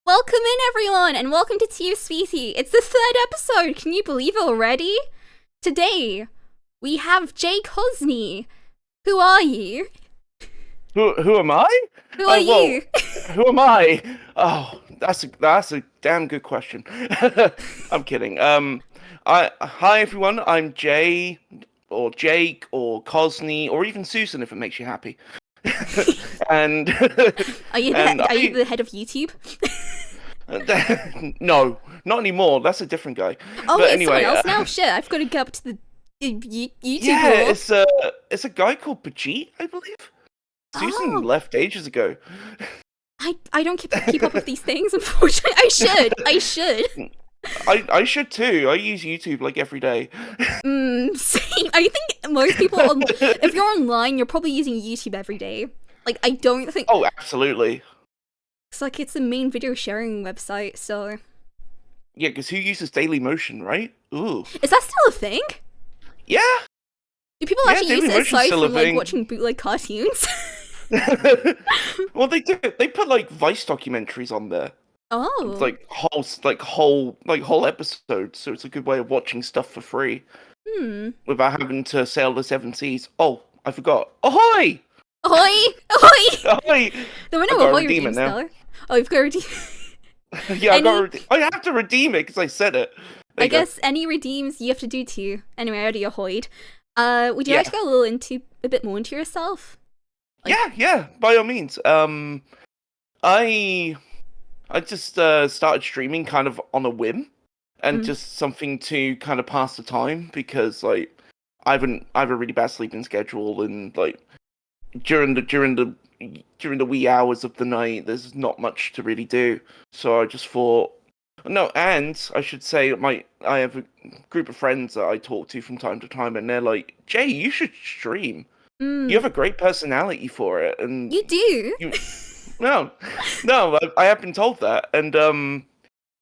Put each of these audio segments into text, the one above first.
Welcome in, everyone, and welcome to Tea with Sweetie. It's the 3rd episode. Can you believe it already? Today, we have Jay Cosney. Who are you? Who am I? Who are you? Who am I? Oh, that's a damn good question. I'm kidding. Hi everyone. I'm Jay, or Jake, or Cosney, or even Susan if it makes you happy. And Are you the head of YouTube? No, not anymore. That's a different guy. Oh, but it's anyway, someone else now. Shit, I've got to go up to the YouTube. Yeah, it's a guy called Pajit, I believe. Susan left ages ago. I don't keep up with these things, unfortunately. I should. I should too. I use YouTube like every day. Same. I think most people, if you're online, you're probably using YouTube every day. Like, I don't think... Oh, absolutely. It's like, it's the main video sharing website, so... Yeah, because who uses Dailymotion, right? Ooh. Is that still a thing? Yeah. Do people actually use it aside from, like, watching bootleg cartoons? Well, they do. They put, like, Vice documentaries on there. Oh. It's like whole episodes, so it's a good way of watching stuff for free. Without having to sail the 7 seas. Oh, I forgot. Ahoy! Ahoy! Ahoy! Ahoy! There were no ahoy redeems, though. Oh, you've got to redeem. Yeah, I have to redeem it because I said it. I guess any redeems you have to do too. Anyway, I already ahoyed. Would you like to go a bit more into yourself? Like... Yeah, by all means. I just started streaming kind of on a whim, and just something to kind of pass the time because like I have a really bad sleeping schedule, and like during the wee hours of the night, there's not much to really do. So I just thought, no, and I should say I have a group of friends that I talk to from time to time, and they're like, Jay, you should stream. You have a great personality for it, and you do. No, I have been told that, and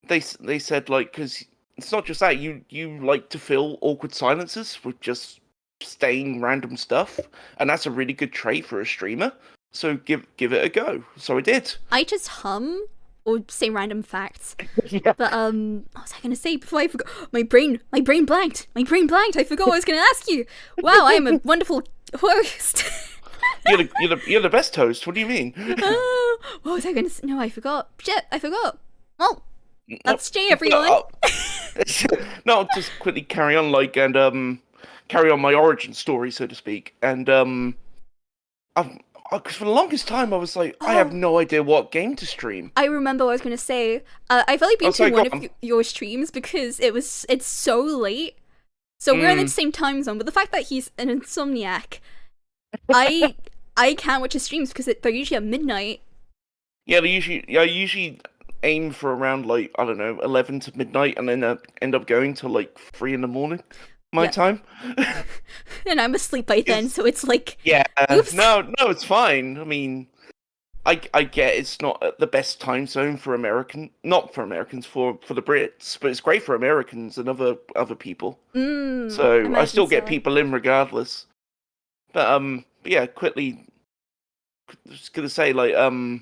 they said like because it's not just that you like to fill awkward silences with just saying random stuff, and that's a really good trait for a streamer. So give it a go. So I did. I just hum or say random facts. Yeah. But what was I gonna say before I forgot? My brain blanked. I forgot what I was gonna ask you. Wow, I am a wonderful host. You're the best host. What do you mean? What was I gonna say? No, I forgot. Shit, I forgot. Well, that's Jay, everyone. No, I'll just quickly carry on, and carry on my origin story, so to speak. And because for the longest time I was like, I have no idea what game to stream. I remember what I was gonna say. I've only been to one of your streams because it's so late. So we're in the same time zone. But the fact that he's an insomniac, I can't watch his streams because they're usually at midnight. Yeah, I usually aim for around like, I don't know, 11 to midnight, and then end up going to like 3 in the morning. My time. And I'm asleep by then, so it's like... Yeah, oops. No, it's fine. I mean, I get it's not the best time zone for not for Americans, for the Brits, but it's great for Americans and other people. So I still get people in regardless. But yeah, quickly, just gonna say like I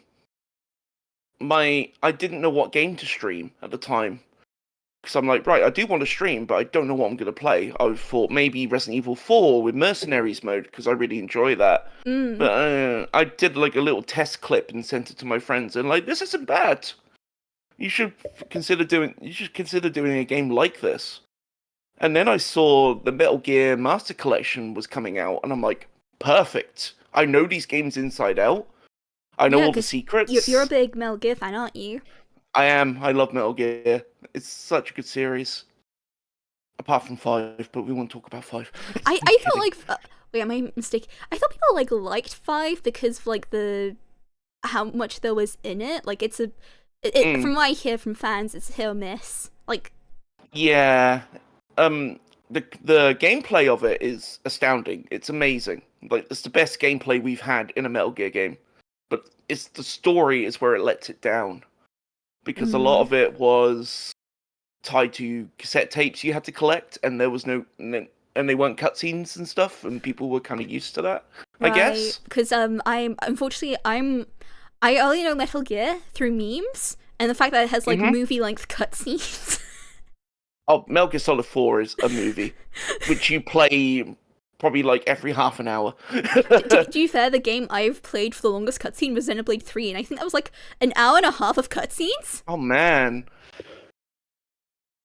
didn't know what game to stream at the time. Because I'm like, right, I do want to stream, but I don't know what I'm going to play. I thought maybe Resident Evil 4 with Mercenaries mode, because I really enjoy that. But I did like a little test clip and sent it to my friends, and like, this isn't bad. You should consider doing a game like this. And then I saw the Metal Gear Master Collection was coming out, and I'm like, perfect. I know these games inside out. I know all the secrets. You're a big Metal Gear fan, aren't you? I am. I love Metal Gear. It's such a good series. Apart from 5, but we won't talk about 5. I felt like... wait, am I mistaken? I thought people liked 5 because of like how much there was in it. Like it's from what I hear from fans, it's hit or miss. Like... Yeah. The gameplay of it is astounding. It's amazing. Like, it's the best gameplay we've had in a Metal Gear game. But it's the story is where it lets it down. Because a lot of it was tied to cassette tapes you had to collect, and there was no and they weren't cutscenes and stuff, and people were kind of used to that. Right. I guess Because I only know Metal Gear through memes and the fact that it has like movie length cutscenes. Oh, Metal Gear Solid 4 is a movie, which you play probably like every half an hour. To be fair, the game I've played for the longest cutscene was Xenoblade 3, and I think that was like an hour and a half of cutscenes. Oh man.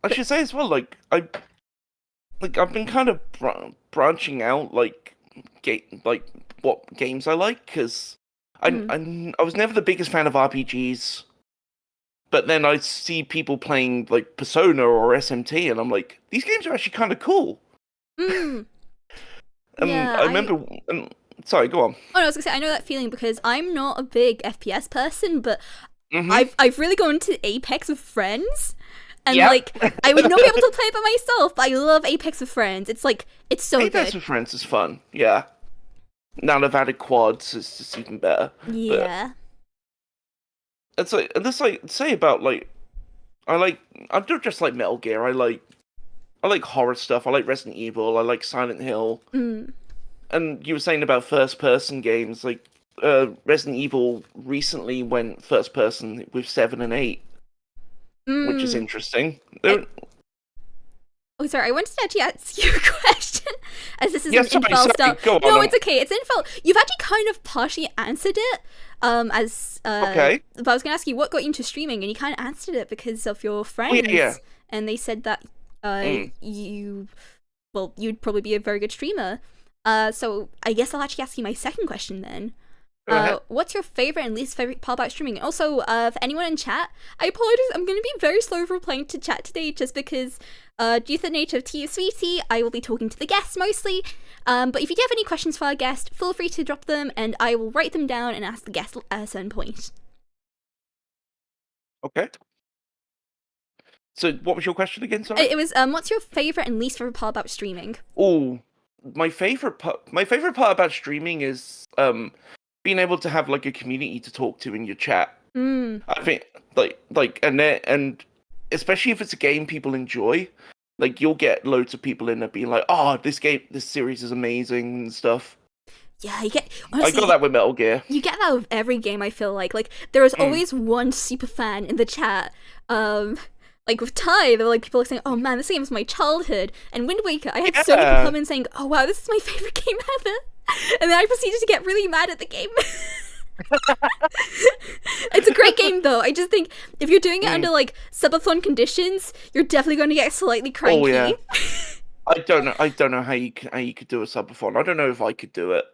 I should say as well, I've been kind of branching out, like what games I like, because I was never the biggest fan of RPGs, but then I see people playing like Persona or SMT, and I'm like, these games are actually kind of cool. Mm. I remember. Sorry, go on. Oh no, I was gonna say I know that feeling because I'm not a big FPS person, but I've really gone to Apex with friends. And like, I would not be able to play it by myself, but I love Apex with friends. It's like, it's so good. Apex with friends is fun, yeah. Now they've added quads, it's just even better. Yeah. But it's like, and this like, say about like, I don't just like Metal Gear, I like horror stuff, I like Resident Evil, I like Silent Hill. And you were saying about first-person games, like, Resident Evil recently went first-person with 7 and 8. Which is interesting. Oh, sorry. I wanted to actually ask you a question, as this is an info stuff. No, it's okay. It's info. You've actually kind of partially answered it. Okay. But I was going to ask you what got you into streaming, and you kind of answered it because of your friends. Oh, yeah. And they said that you'd probably be a very good streamer. So I guess I'll actually ask you my second question then. What's your favorite and least favorite part about streaming? And also, for anyone in chat, I apologize, I'm going to be very slow replying to chat today just because, due to the nature of Tea Sweet Tea, I will be talking to the guests mostly. But if you do have any questions for our guest, feel free to drop them and I will write them down and ask the guest at a certain point. Okay. So, what was your question again, sorry? It was, what's your favorite and least favorite part about streaming? Oh, my favorite part about streaming is, being able to have like a community to talk to in your chat. I think and especially if it's a game people enjoy, like you'll get loads of people in there being like, "Oh, this series is amazing" and stuff. Yeah, you get. Honestly, I got that with Metal Gear. You get that with every game. I feel like there is always one super fan in the chat. Like with Ty, there were like people saying, "Oh man, this game is my childhood." And Wind Waker, I had so many people come in saying, "Oh wow, this is my favorite game ever." And then I proceeded to get really mad at the game. It's a great game though. I just think if you're doing it under like subathon conditions, you're definitely going to get slightly cranky. Oh yeah. I don't know how you could do a subathon. I don't know if I could do it.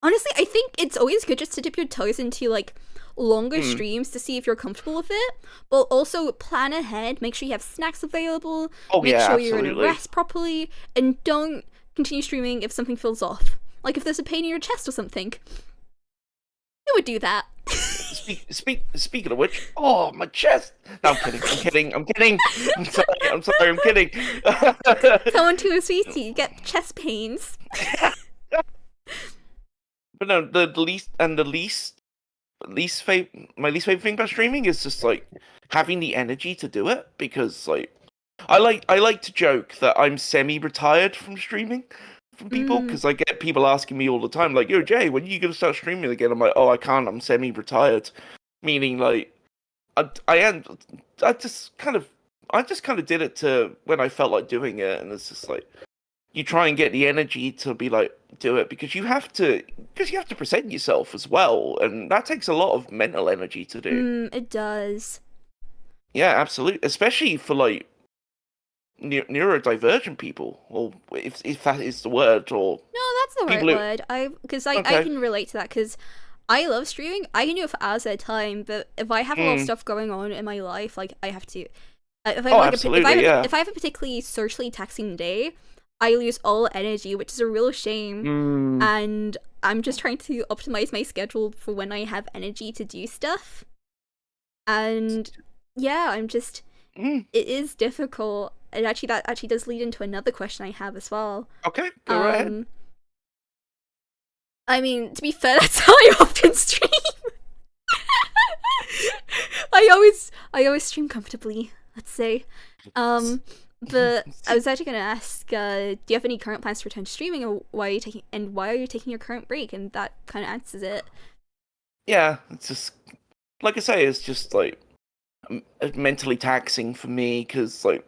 Honestly, I think it's always good just to dip your toes into like longer streams to see if you're comfortable with it, but also plan ahead, make sure you have snacks available, make sure you're going to rest properly, and don't continue streaming if something feels off. Like if there's a pain in your chest or something. Who would do that? Speaking of which, oh, my chest! No, I'm kidding. I'm sorry, I'm kidding. Someone to a sweetie, you get chest pains. But no, my least favorite thing about streaming is just like having the energy to do it, because like I like to joke that I'm semi-retired from streaming from people, because I get people asking me all the time like, "Yo, Jay, when are you gonna start streaming again?" I'm like, "Oh, I can't. I'm semi-retired," meaning like I just kind of did it to when I felt like doing it, and it's just like you try and get the energy to be like do it because you have to present yourself as well, and that takes a lot of mental energy to do. It does. Yeah, absolutely, especially for like neurodivergent people, or if that is the word, or no, that's the right word. I can relate to that because I love streaming. I can do it for hours at a time, but if I have a lot of stuff going on in my life, like I have to. If I have a particularly socially taxing day, I lose all energy, which is a real shame. And I'm just trying to optimize my schedule for when I have energy to do stuff. And yeah, I'm just. It is difficult. And that actually does lead into another question I have as well. Okay, go right ahead. I mean, to be fair, that's how I often stream. I always stream comfortably, let's say. But I was actually going to ask, do you have any current plans to return to streaming, or why are you taking your current break? And that kind of answers it. Yeah, it's just like I say, it's just like mentally taxing for me because like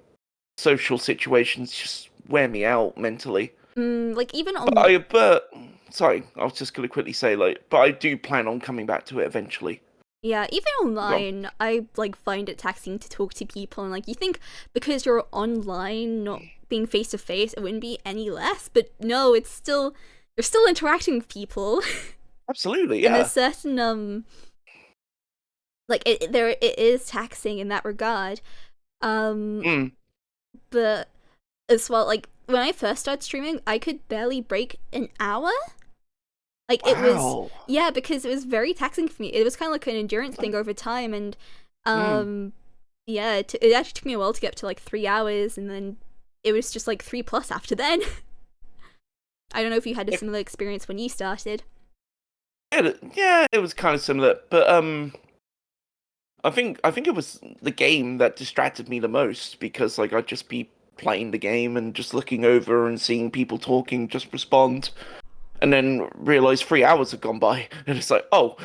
social situations just wear me out mentally. Like even on. But sorry, I was just gonna quickly say like, but I do plan on coming back to it eventually. Yeah, even online, I like find it taxing to talk to people, and like you think because you're online, not being face to face, it wouldn't be any less, but no, it's still you're still interacting with people. Absolutely, yeah. And there's certain like it is taxing in that regard. But as well, like when I first started streaming, I could barely break an hour. Like it was, yeah, because it was very taxing for me. It was kind of like an endurance thing over time, and yeah, it actually took me a while to get up to like 3 hours, and then it was just like 3+ after then. I don't know if you had a similar experience when you started. Yeah, it was kind of similar, but I think it was the game that distracted me the most because like I'd just be playing the game and just looking over and seeing people talking, just respond, and then realize 3 hours have gone by, and it's like, oh,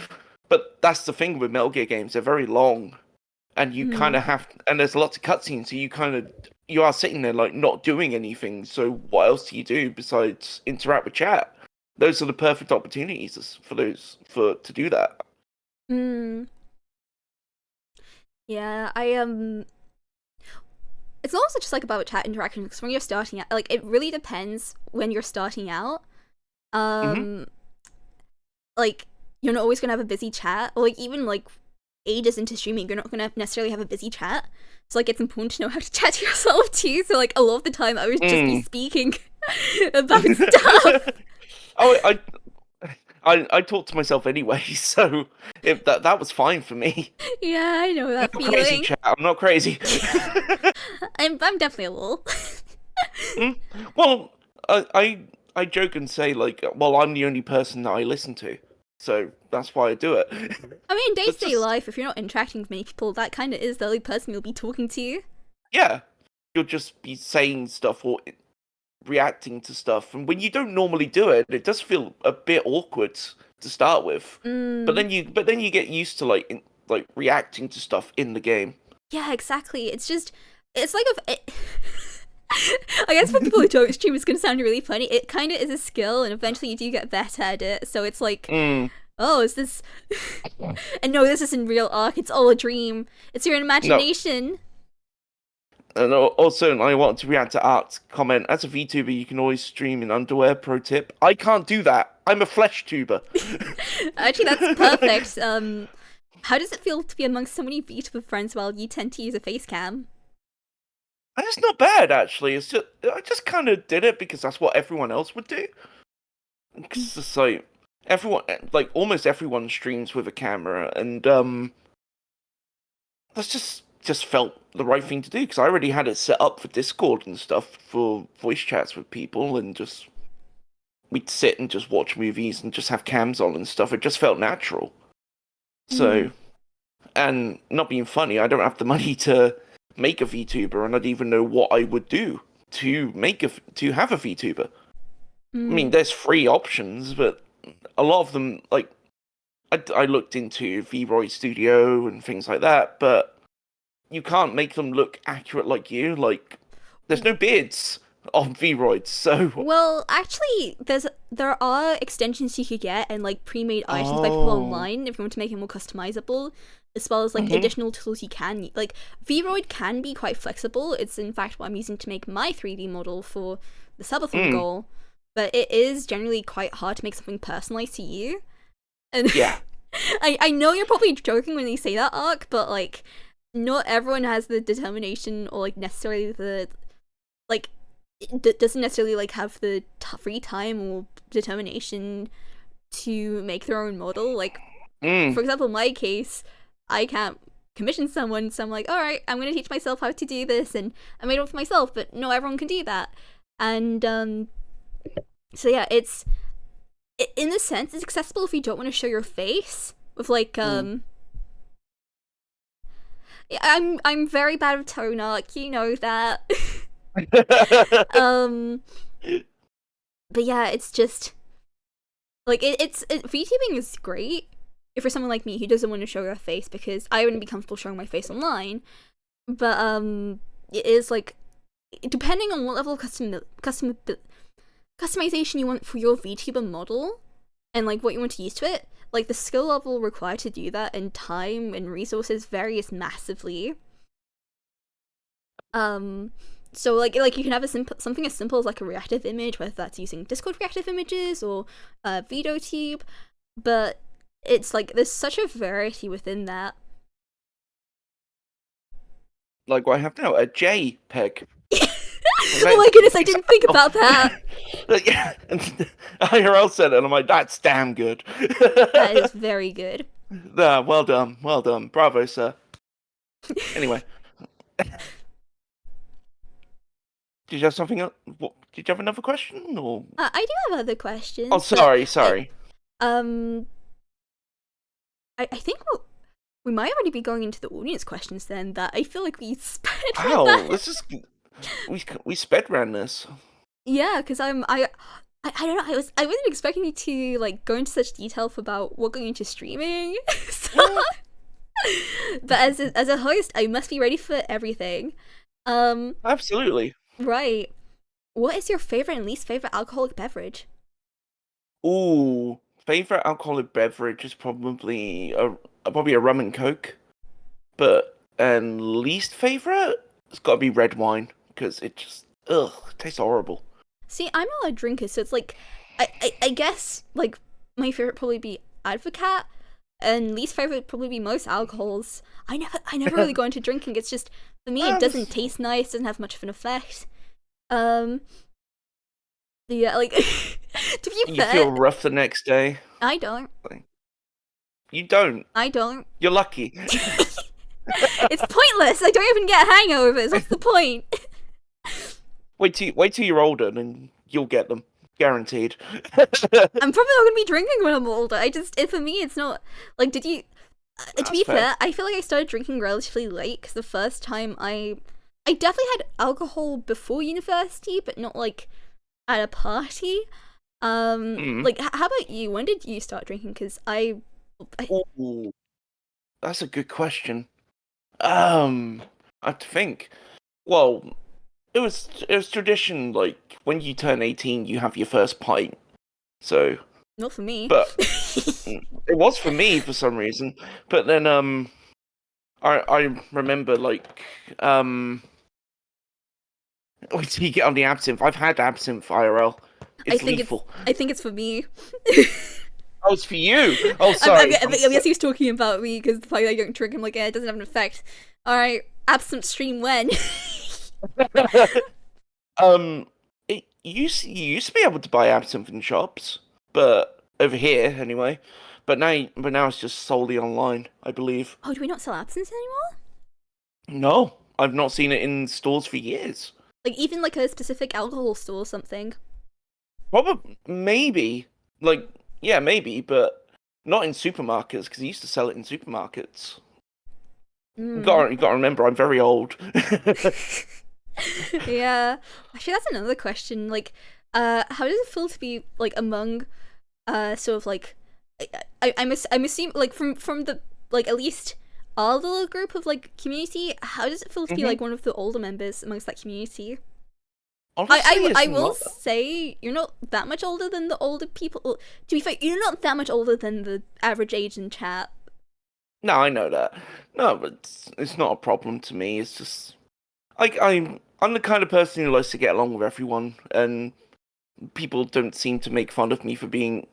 but that's the thing with Metal Gear games; they're very long, and you kind of have, and there's lots of cutscenes, so you are sitting there like not doing anything. So what else do you do besides interact with chat? Those are the perfect opportunities to do that. Yeah, it's also just like about chat interaction, because when you're starting out, like it really depends when you're starting out. Like you're not always gonna have a busy chat, or like even like ages into streaming, you're not gonna necessarily have a busy chat. So like it's important to know how to chat to yourself too. So like a lot of the time I would just be speaking about stuff. I talk to myself anyway, so that was fine for me. Yeah, I know that feeling. Crazy chat. I'm not crazy. I'm definitely a little. Well, I joke and say like, well, I'm the only person that I listen to, so that's why I do it. I mean, day-to-day life, if you're not interacting with many people, that kind of is the only person you'll be talking to. Yeah, you'll just be saying stuff or reacting to stuff, and when you don't normally do it, it does feel a bit awkward to start with. But then you get used to like reacting to stuff in the game. Yeah, exactly. It's like I guess for people who don't stream, it's gonna sound really funny. It kind of is a skill, and eventually you do get better at it. So it's like, oh, is this? And no, this isn't real Ark. It's all a dream. It's your imagination. No. And also, I want to react to Art's comment. As a VTuber, you can always stream in underwear. Pro tip: I can't do that. I'm a flesh tuber. Actually, that's perfect. How does it feel to be amongst so many VTuber friends while you tend to use a face cam? It's not bad, actually. It's just I just kind of did it because that's what everyone else would do. Because it's like almost everyone streams with a camera, and that's just felt the right thing to do because I already had it set up for Discord and stuff for voice chats with people, and just we'd sit and just watch movies and just have cams on and stuff. It just felt natural. So, and not being funny, I don't have the money to make a VTuber, and I don't even know what I would do to have a VTuber. I mean, there's free options, but a lot of them, like, I looked into VRoid Studio and things like that, but you can't make them look accurate like you. Like, there's no beards on VRoids, so... Well, actually, there are extensions you could get and, like, pre-made items by people online if you want to make it more customizable, as well as, like, additional tools you can... Like, VRoid can be quite flexible. It's, in fact, what I'm using to make my 3D model for the subathon goal, but it is generally quite hard to make something personalized to you. And yeah. I know you're probably joking when you say that, Ark, but, like, not everyone has the determination or, like, necessarily the... Like, doesn't necessarily like have the free time or determination to make their own model. Like, for example, in my case, I can't commission someone, so I'm like, all right, I'm gonna teach myself how to do this, and I made it for myself. But no, everyone can do that, and so yeah, it's in a sense it's accessible if you don't want to show your face with like Yeah, I'm very bad with tone arc, you know that. um, but yeah, it's just like VTubing is great if for someone like me who doesn't want to show their face, because I wouldn't be comfortable showing my face online. But it is like, depending on what level of customization you want for your VTuber model and like what you want to use to it, like the skill level required to do that and time and resources varies massively. So like you can have something as simple as like a reactive image, whether that's using Discord reactive images or VideoTube, but it's like there's such a variety within that. Like what I have now, a JPEG. Oh my goodness, I didn't think about that. Yeah, and IRL said it, and I'm like, that's damn good. That is very good. Yeah, well done, bravo, sir. Anyway. Did you have something else? Did you have another question, or? I do have other questions. Oh, sorry. I think we might already be going into the audience questions then. That I feel like we sped. Wow, we sped ran this. Yeah, because I don't know. I wasn't expecting you to like go into such detail about what going into streaming. So, but as a host, I must be ready for everything. Absolutely. Right. What is your favorite and least favorite alcoholic beverage? Ooh, favorite alcoholic beverage is probably a rum and coke, and least favorite, it's got to be red wine because it just tastes horrible. See, I'm not a drinker, so it's like I guess like my favorite probably be Advocat, and least favorite probably be most alcohols. I never really go into drinking. It's just, for me, it doesn't taste nice, doesn't have much of an effect. Yeah, like to be fair, you feel rough the next day. I don't. You don't. I don't. You're lucky. It's pointless. I don't even get hangovers. What's the point? Wait till you're older, and you'll get them. Guaranteed. I'm probably not gonna be drinking when I'm older. For me, it's not like. Did you? To be fair, I feel like I started drinking relatively late because the first time I definitely had alcohol before university, but not like at a party. Like, how about you? When did you start drinking? Because Ooh, that's a good question. I have to think. Well, it was tradition. Like when you turn 18, you have your first pint. So not for me, but it was for me for some reason. But then I remember like wait till you get on the absinthe. I've had absinthe IRL. It's lethal. I think it's for me. Oh, it's for you. Oh, sorry. I guess he was talking about me because the fact that I don't drink, I'm like, yeah, it doesn't have an effect. All right, absinthe stream when? You used to be able to buy absinthe in shops, but over here anyway. But now it's just solely online, I believe. Oh, do we not sell absinthe anymore? No, I've not seen it in stores for years. Like even like a specific alcohol store or something. Probably, maybe, like yeah, maybe, but not in supermarkets because they used to sell it in supermarkets. You gotta remember, I'm very old. Yeah, actually, that's another question. Like, how does it feel to be like among, sort of like, I'm assuming like from the like at least our little group of like community. How does it feel to be like one of the older members amongst that community? Honestly, I will say you're not that much older than the older people. To be fair, you're not that much older than the average age in chat. No, I know that. No, but it's not a problem to me. It's just like I'm the kind of person who likes to get along with everyone, and people don't seem to make fun of me for being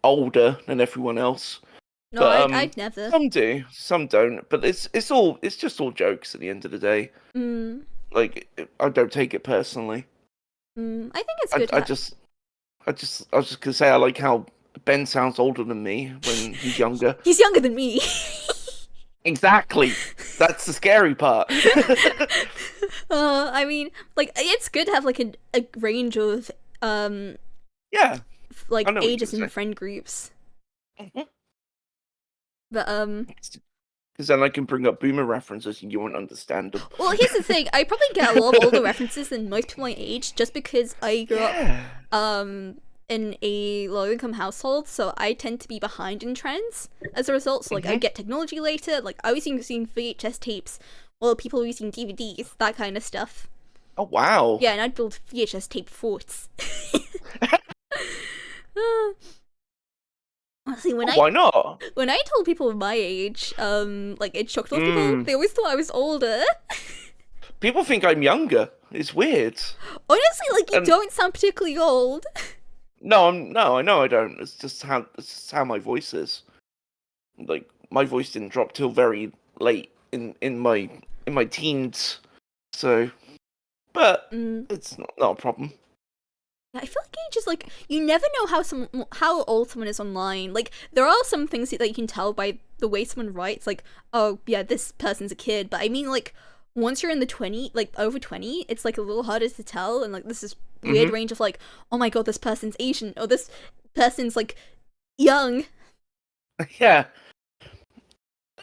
older than everyone else. No, but, I'd never. Some do, some don't. But it's just all jokes at the end of the day. Like I don't take it personally. I think it's good. I was just gonna say I like how Ben sounds older than me when he's younger. He's younger than me. Exactly. That's the scary part. I mean, like it's good to have like a range of yeah, like ages and friend groups. But Because then I can bring up boomer references and you won't understand them. Well, here's the thing. I probably get a lot of older references than most people my age just because I grew up in a low-income household, so I tend to be behind in trends as a result. So, like, I get technology later. Like, I was using VHS tapes while people were using DVDs, that kind of stuff. Oh, wow. Yeah, and I'd build VHS tape forts. Honestly, why not? When I told people my age, like, it shocked a lot of people. They always thought I was older. People think I'm younger. It's weird. Honestly, like, you don't sound particularly old. No, I know I don't. It's just how my voice is. Like, my voice didn't drop till very late in my teens. So, but it's not a problem. I feel like age is like, you never know how old someone is online. Like, there are some things that you can tell by the way someone writes, like, oh yeah, this person's a kid. But I mean, like, once you're in the over 20, it's like a little harder to tell, and like this is weird range of like, oh my god, this person's Asian, or this person's like young. Yeah.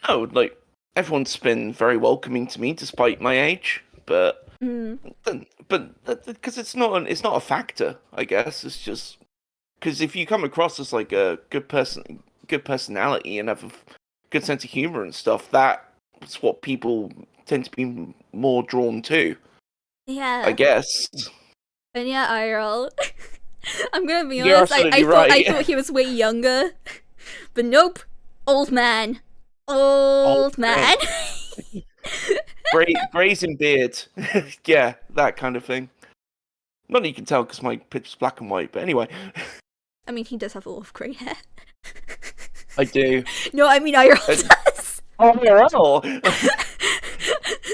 No, like, everyone's been very welcoming to me despite my age, but because it's not a factor, I guess. It's just because if you come across as like a good personality and have a good sense of humor and stuff, that's what people tend to be more drawn to. Yeah, I guess. And yeah, IRL. I'm gonna be You're honest. right. I thought he was way younger, but nope, old man. Old man. Brazen beard. Yeah, that kind of thing. Not that you can tell because my picture's black and white, but anyway. I mean, he does have a lot of grey hair. I do. No, I mean, IRL does. Oh, IRL!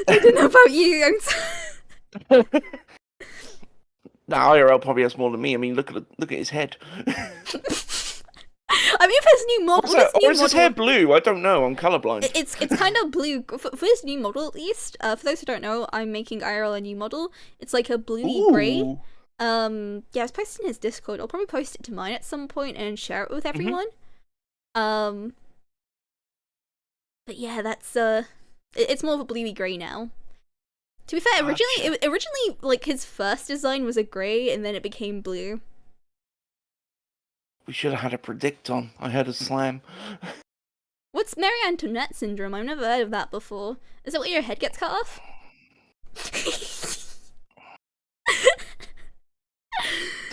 I don't know about you. Nah, IRL probably has more than me. I mean, look at his head. I mean, for his new model, or is his hair blue? I don't know. I'm colorblind. It's kind of blue for his new model, at least. For those who don't know, I'm making IRL a new model. It's like a bluey grey. Yeah, I was posting his Discord. I'll probably post it to mine at some point and share it with everyone. But yeah, that's it's more of a bluey grey now. To be fair, originally like his first design was a grey, and then it became blue. We should have had a predict on. I heard a slam. What's Marie Antoinette syndrome? I've never heard of that before. Is that where your head gets cut off?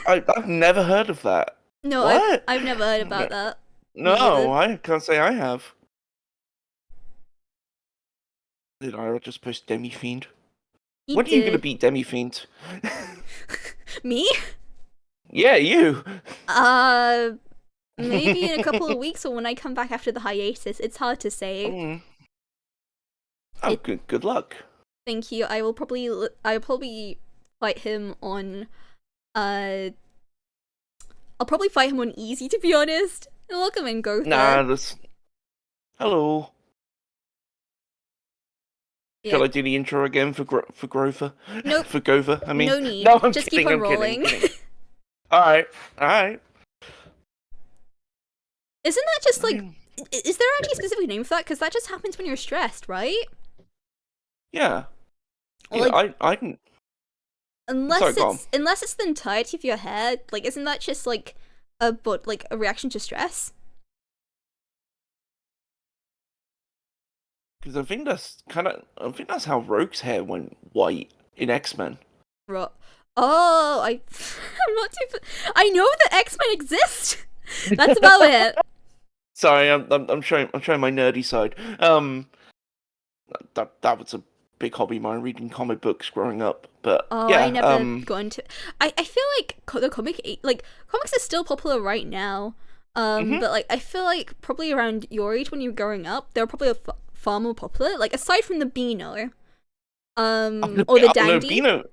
I've never heard of that. No, I've never heard about that. No, I can't say I have. Did I just post Demi Fiend? When are you gonna beat Demi Fiend? Me? Yeah, you. Maybe in a couple of weeks or when I come back after the hiatus. It's hard to say. Oh, good luck. Thank you. I'll probably fight him on. I'll probably fight him on easy, to be honest. Welcome in, Gotha. Nah, hello. Yeah. Shall I do the intro again for Grover? Nope. For Gova, I mean. No need. No, I'm Just kidding, keep on rolling. Kidding. Alright. Isn't that just like... Is there actually a specific name for that? Because that just happens when you're stressed, right? Yeah. Well, yeah, I can... Unless it's the entirety of your hair, like, isn't that just like a reaction to stress? Because I think that's how Rogue's hair went white in X-Men. Oh, I'm not too. I know that X-Men exist. That's about it. Sorry, I'm showing my nerdy side. That was a big hobby of mine, reading comic books growing up. But yeah, I never got into. I feel like comics are still popular right now. But like I feel like probably around your age when you were growing up, they were probably far more popular. Like aside from the Beano, or the Dandy. No,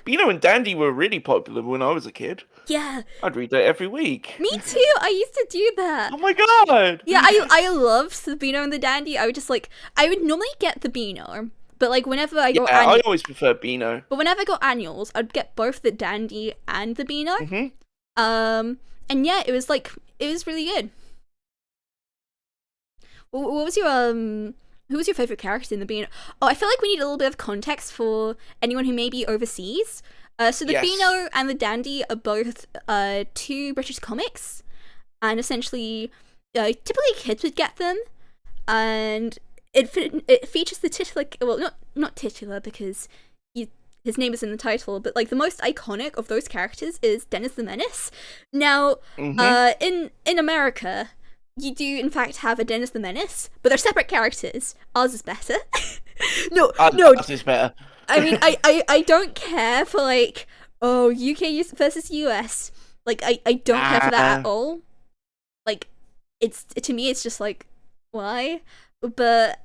Beano and Dandy were really popular when I was a kid. Yeah, I'd read that every week. Me too. I used to do that. Oh my god. Yeah, I loved the Beano and the Dandy. I would normally get the Beano, but like whenever I got I always prefer Beano. But whenever I got annuals, I'd get both the Dandy and the Beano. And yeah, it was really good. What was your who was your favorite character in the Beano? Oh, I feel like we need a little bit of context for anyone who may be overseas. So the Beano and the Dandy are both two British comics, and essentially, typically kids would get them, and it features the titular, well, not titular because his name is in the title, but like the most iconic of those characters is Dennis the Menace. Now, in America, you do in fact have a Dennis the Menace, but they're separate characters. Ours is better. No, ours is better. I mean, I don't care for like, oh, UK versus US. Like, I don't care for that at all. Like, to me, it's just like, why? But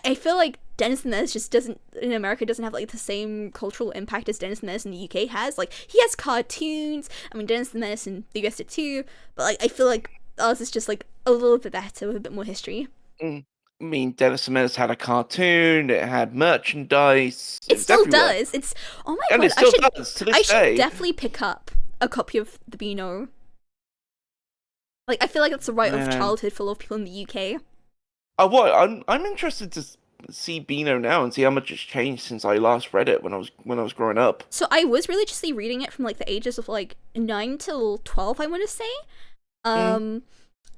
I feel like Dennis the Menace just doesn't, in America, doesn't have like the same cultural impact as Dennis the Menace in the UK has. Like, he has cartoons. I mean, Dennis the Menace in the US did too. But like, I feel like ours is just like a little bit better with a bit more history. I mean, Dennis the Menace had a cartoon. It had merchandise. It still does. It's oh my god! It still does to this day. I should definitely pick up a copy of the Beano. Like, I feel like that's a rite of childhood for a lot of people in the UK. Oh, what? I'm interested to see Beano now and see how much it's changed since I last read it when I was growing up. So I was religiously reading it from like the ages of like 9 till 12, I want to say.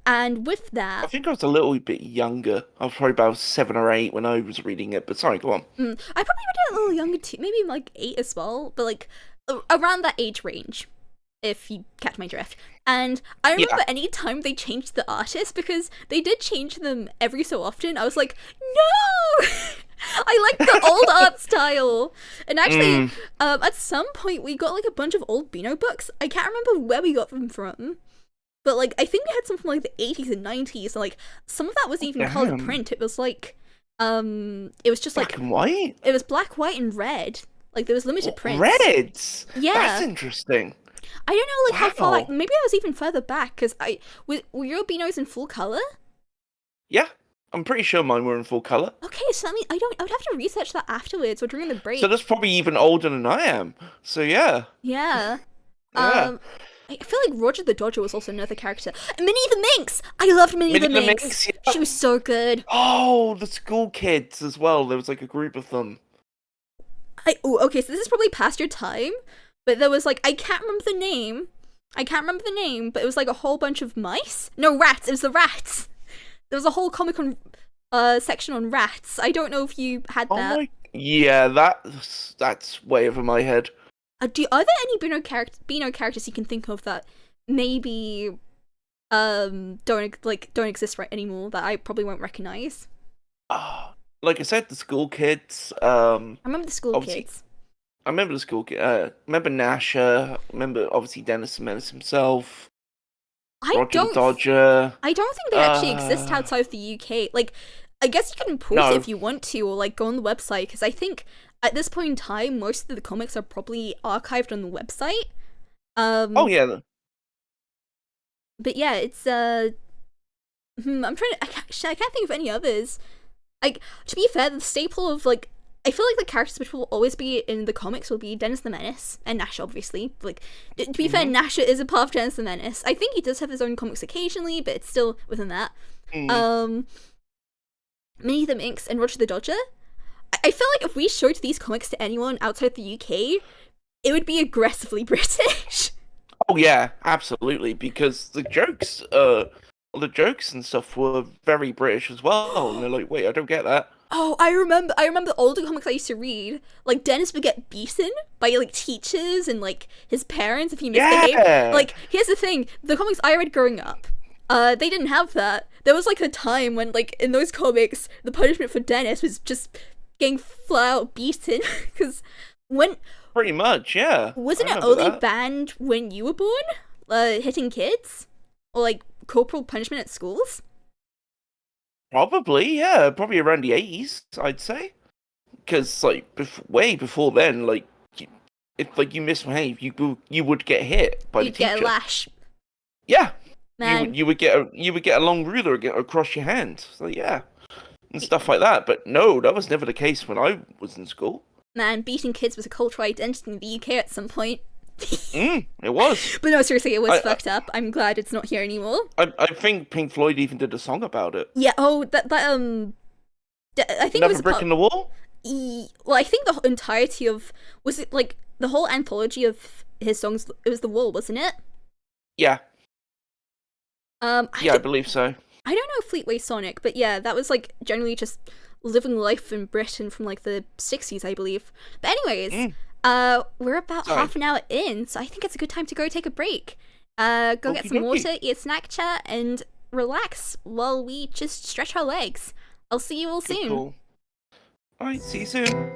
And with that, I think I was a little bit younger. I was probably about 7 or 8 when I was reading it. But sorry, go on. I probably read it a little younger too, maybe like 8 as well, but like around that age range, if you catch my drift. And I remember any time they changed the artist, because they did change them every so often, I was like, no! I like the old art style. And actually, at some point, we got like a bunch of old Beano books. I can't remember where we got them from. But like, I think we had some from like the 80s and 90s, and like some of that wasn't even colored print. It was like, it was just black like and white. It was black, white, and red. Like there was limited prints. Reds. Yeah, that's interesting. I don't know, like how far. Like, maybe I was even further back because were your Beanos in full color? Yeah, I'm pretty sure mine were in full color. Okay, so I mean, I would have to research that afterwards or during the break. So that's probably even older than I am. So yeah. Yeah. I feel like Roger the Dodger was also another character. Minnie the Minx! I loved Minnie the Minx. Yeah. She was so good. Oh, the school kids as well. There was like a group of them. Okay, so this is probably past your time, but there was like, I can't remember the name, but it was like a whole bunch of mice. No, rats. It was the rats. There was a whole comic on section on rats. I don't know if you had that. Yeah, that's way over my head. Are there any Beano characters you can think of that maybe don't exist right anymore that I probably won't recognize? Like I said, the school kids. I remember the school kids. I remember the school kids. Remember Nasher. Remember obviously Dennis the Menace himself. Roger the Dodger. I don't think they actually exist outside of the UK. Like, I guess you can pause it if you want to, or like go on the website, because I think at this point in time, most of the comics are probably archived on the website. Oh yeah. But yeah, it's I'm trying to. I can't think of any others. Like, to be fair, the staple of like, I feel like the characters which will always be in the comics will be Dennis the Menace and Nash, obviously. Like, to be fair, Nash is a part of Dennis the Menace. I think he does have his own comics occasionally, but it's still within that. Minnie the Minx and Roger the Dodger. I feel like if we showed these comics to anyone outside the UK, it would be aggressively British. Oh yeah, absolutely, because the jokes and stuff were very British as well, and they're like, wait, I don't get that. Oh, I remember the older comics I used to read. Like, Dennis would get beaten by like teachers and like his parents if he misbehaved. Yeah. Like, here's the thing: the comics I read growing up, they didn't have that. There was like a time when, like, in those comics, the punishment for Dennis was just getting flat out beaten. Because pretty much, yeah. Wasn't it only banned when you were born? Hitting kids, or like corporal punishment at schools? Probably, yeah. Probably around the 80s, I'd say. Because like way before then, like, if like you misbehaved, you would get hit by the teacher. You'd get a lash. Yeah. Man. You would get a long ruler across your hand. So yeah, and stuff like that. But no, that was never the case when I was in school. Man, beating kids was a cultural identity in the UK at some point. It was. But no, seriously, it was fucked up. I'm glad it's not here anymore. I think Pink Floyd even did a song about it. Yeah. Oh, I think Never it was Brick in the Wall. Well, I think the entirety of was it like the whole anthology of his songs. It was The Wall, wasn't it? Yeah. I believe so. I don't know Fleetway Sonic, but yeah, that was like generally just living life in Britain from like the 60s, I believe. But anyways, we're about half an hour in, so I think it's a good time to go take a break. Go get some water, eat a snack, chat, and relax while we just stretch our legs. I'll see you all soon. Cool. Alright, see you soon.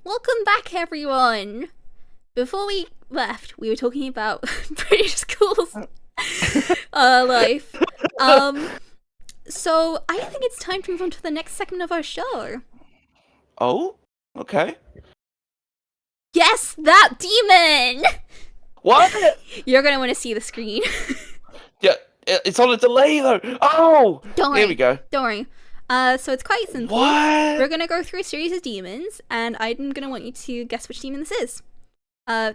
Welcome back, everyone! Before we left, we were talking about British schools life. So I think it's time to move on to the next segment of our show. Oh? Okay. Yes, that demon! What? You're gonna want to see the screen. Yeah, it's on a delay though. Oh! Don't worry. Here we go. Don't worry. So it's quite simple. What? We're gonna go through a series of demons, and I'm gonna want you to guess which demon this is.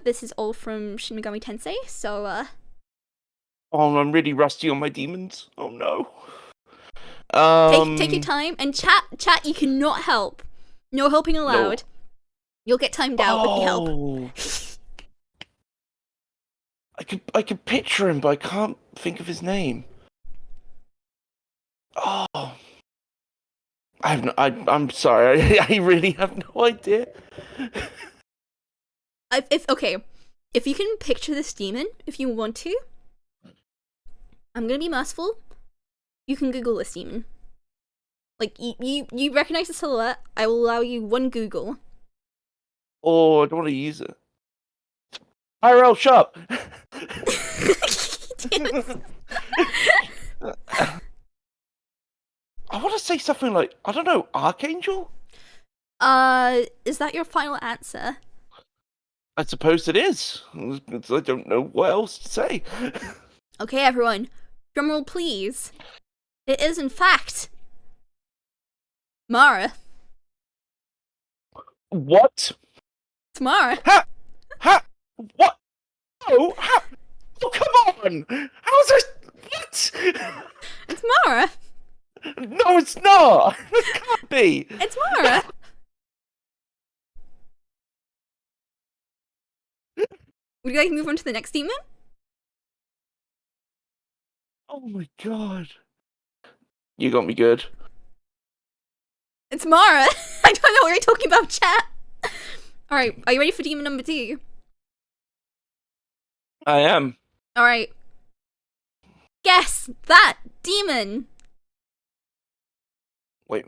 This is all from Shin Megami Tensei, so Oh, I'm really rusty on my demons. Oh no. Take your time, and chat, you cannot help. No helping allowed. No. You'll get timed out if you help. I could picture him, but I can't think of his name. Oh. I'm sorry. I really have no idea. if you can picture this demon, if you want to, I'm gonna be merciful. You can Google this demon. Like, you recognize the silhouette, I will allow you one Google. Oh, I don't want to use it. IRL shop! I want to say something like, I don't know, Archangel? Is that your final answer? I suppose it is. I don't know what else to say. Okay, everyone. Drumroll, please. It is, in fact, Mara. What? It's Mara. What? Oh, oh, come on! How's this? What? It's Mara. No, it's not! It can't be! It's Mara. Would you like to move on to the next demon? Oh my god. You got me good. It's Mara. I don't know what you're talking about, chat. Alright, are you ready for demon number 2? I am. Alright. Guess that demon. Wait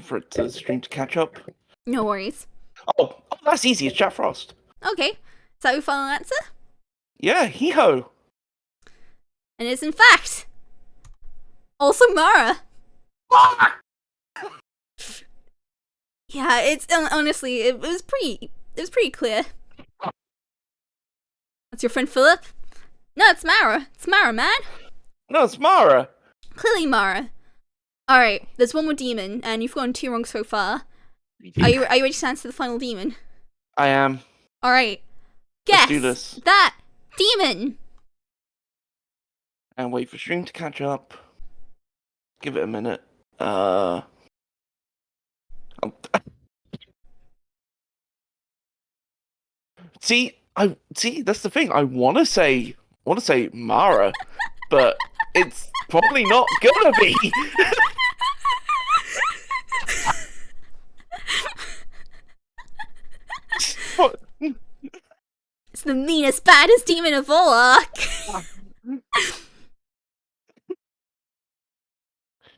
for it to stream to catch up. No worries. Oh, that's easy. It's Jack Frost. Okay. Is that your final answer? Yeah, hee-ho. And it's in fact also Mara. Yeah, it's honestly, it was pretty clear. That's your friend Philip? No, it's Mara. It's Mara, man. No, it's Mara. Clearly Mara. Alright, there's one more demon, and you've gotten 2 wrong so far. Are you ready to answer the final demon? I am. Alright. Guess Let's do this. that demon! And wait for stream to catch up. Give it a minute. See, that's the thing. I want to say Mara, but it's probably not gonna be. It's the meanest, baddest demon of all.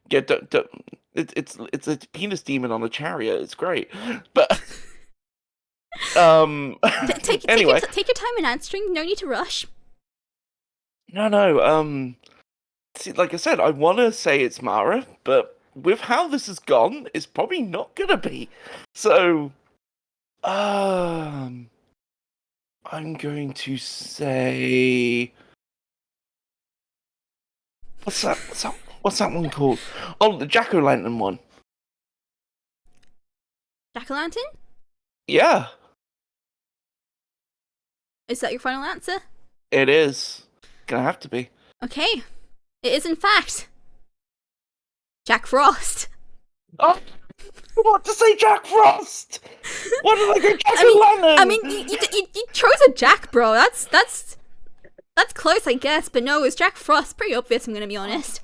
Yeah, it's a penis demon on a chariot. It's great, but anyway, take your time in answering. No need to rush. No. See, like I said, I want to say it's Mara, but with how this has gone, it's probably not gonna be. So, I'm going to say, what's that one called? Oh, the Jack-o'-lantern one. Jack-o'-lantern? Yeah. Is that your final answer? It is. Gonna have to be. Okay. It is in fact Jack Frost. Oh, what to say, Jack Frost? What did I go Jack-o'-lantern? I mean, you chose a Jack, bro. That's close, I guess. But no, it was Jack Frost. Pretty obvious, I'm gonna be honest.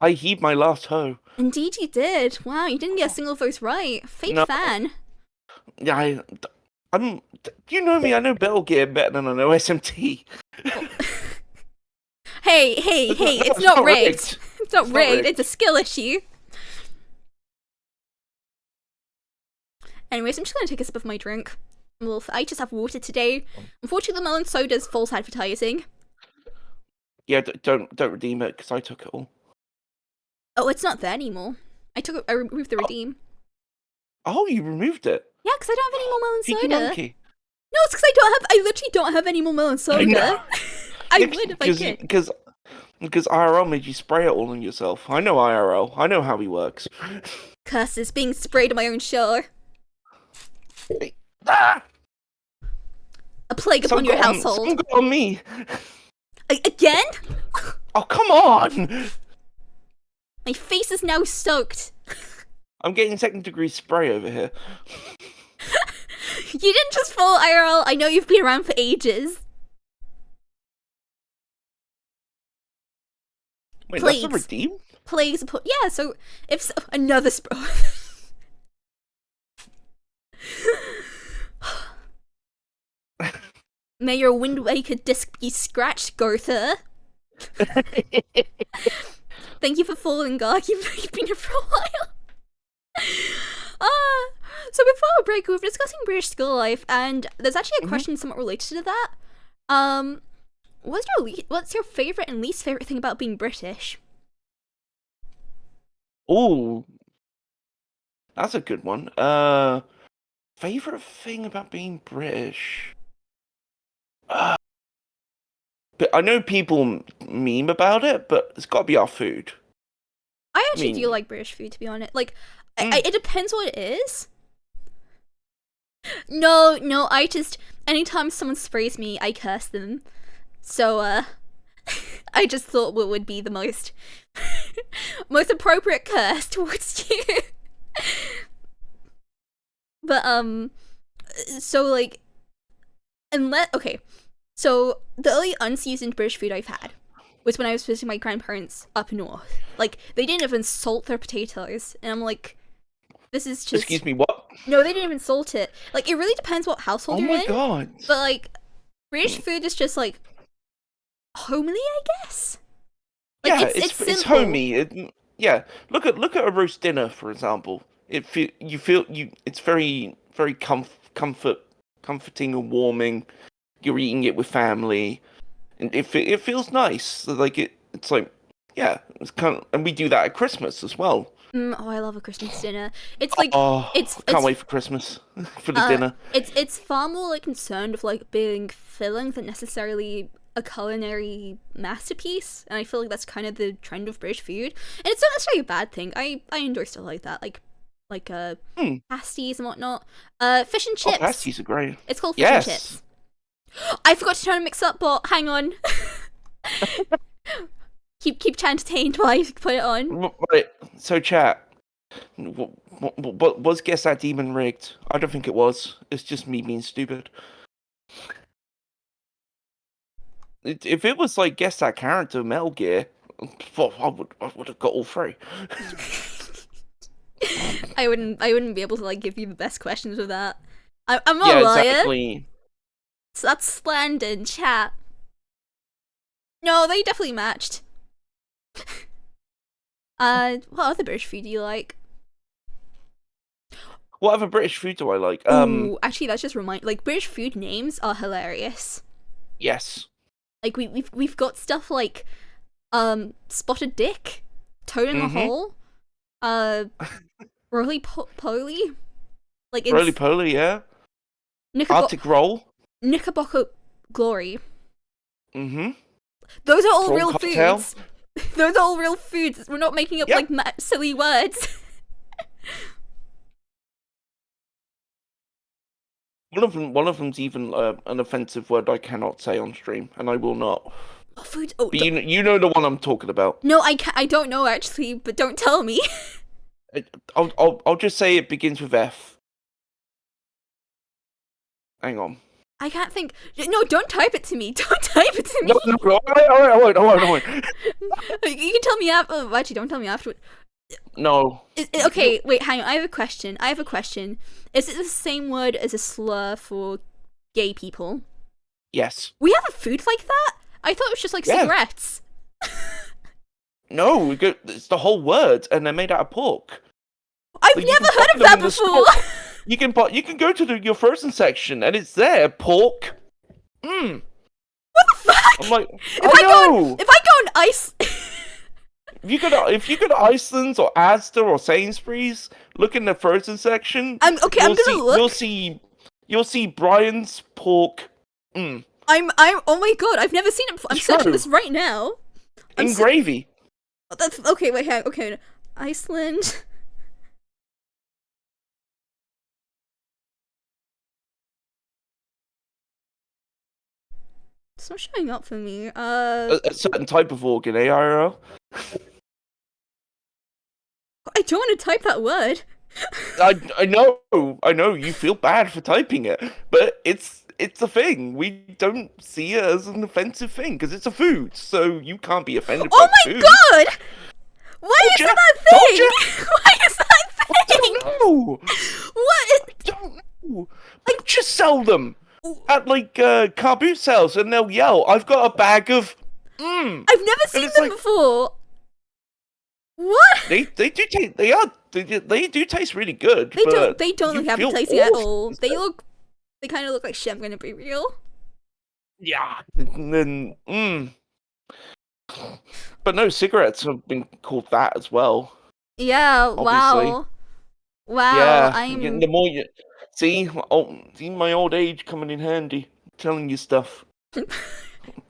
I heaved my last hoe. Indeed, you did. Wow, you didn't get a single vote right. Fake fan. Yeah, I'm. You know me. I know Metal Gear better than I know SMT. Hey! It's not rigged. It's not rigged. It's a skill issue. Anyways, I'm just gonna take a sip of my drink. I just have water today. Unfortunately, the melon soda is false advertising. Yeah, don't redeem it because I took it all. Oh, it's not there anymore. I removed the redeem. Oh, you removed it? Yeah, because I don't have any more melon Cheeky soda. monkey. No, it's because I literally don't have any more melon soda. I would if I could. Because IRL made you spray it all on yourself. I know IRL. I know how he works. Curses, being sprayed on my own show. Ah! A plague upon your household. Some got on me. Again? Oh, come on! My face is now soaked. I'm getting 2nd degree spray over here. You didn't just follow IRL. I know you've been around for ages. Wait, plagues. That's a redeem? Plagues. Yeah, so if another May your Wind Waker disc be scratched, Gotha. Thank you for following, God. You've been here for a while. So before we break, we were discussing British school life, and there's actually a question somewhat related to that. What's your favorite and least favorite thing about being British? Oh, that's a good one. Favorite thing about being British? But I know people meme about it, but it's got to be our food. I actually do like British food, to be honest. Like, it depends what it is. No, I just, anytime someone sprays me, I curse them. So, I just thought what would be the most appropriate curse towards you. But, so, like, so the only unseasoned British food I've had was when I was visiting my grandparents up north. Like, they didn't even salt their potatoes, and I'm like, this is just... Excuse me, what? No, they didn't even salt it. Like, it really depends what household you're in. Oh my god. But, like, British food is just, like, homely, I guess? Like, yeah, it's homey. Yeah, look at a roast dinner, for example. It's very, very comforting and warming. You're eating it with family, and it feels nice. Like it's like, yeah, it's kind of, and we do that at Christmas as well. Oh, I love a Christmas dinner. It's like, can't wait for Christmas for the dinner. It's far more like concerned with like being filling than necessarily a culinary masterpiece, and I feel like that's kind of the trend of British food. And it's not necessarily a bad thing. I enjoy stuff like that, like pasties and whatnot. Fish and chips. Oh, pasties are great. It's called fish and chips. I forgot to turn a mix up, but hang on. keep chat entertained while I put it on. Right. So chat, what was Guess That Demon rigged? I don't think it was. It's just me being stupid. If it was like Guess That Character Metal Gear, I would have got all three. I wouldn't be able to like give you the best questions with that. I'm not a liar. Exactly. So that's slander in chat. No, they definitely matched. What other British food do you like? What other British food do I like? Ooh, actually, that's just like British food names are hilarious. Yes. Like we've got stuff like spotted dick, toad in the hole, roly poly, like roly poly, yeah. Arctic roll, Knickerbocker glory. Mm-hmm. Those are all real foods. Those are all real foods. We're not making up like silly words. One of them's even an offensive word I cannot say on stream, and I will not. What food? Oh, but you know the one I'm talking about. No, I don't know actually, but don't tell me. I'll just say it begins with F. Hang on. I can't think. No, don't type it to me. Don't type it to me. No, I won't. You can tell me after. Actually, don't tell me afterward. No. Okay, wait, hang on. I have a question. Is it the same word as a slur for gay people? Yes. We have a food like that? I thought it was just like cigarettes. No, it's the whole word, and they're made out of pork. I've never heard of that before. You can go to your frozen section, and it's there, pork. What the fuck? I'm like, if I go on ice. If you go to Iceland or Asda or Sainsbury's, look in the frozen section. I'm gonna look. You'll see Brian's pork. I'm oh my god, I've never seen it before. I'm searching this right now. In gravy. That's okay, wait, hang on, okay. Iceland. It's not showing up for me. A certain type of organ, IRL. I don't want to type that word. I know. You feel bad for typing it, but it's a thing. We don't see it as an offensive thing because it's a food, so you can't be offended. Oh by my food. god! Why is that thing? Why is that thing? I don't know. What? I don't know. Just sell them. at like car boot sales, and they'll yell, "I've got a bag of." I've never And seen it's them like, before. What? they do taste, they do taste really good, but They don't you look feel appetizing at awful all. instead. They kind of look like shit. I'm gonna be real. Yeah, and then but no, cigarettes have been called that as well. Yeah. Obviously, Wow. Wow. yeah. I'm. The more you see my old age coming in handy, telling you stuff.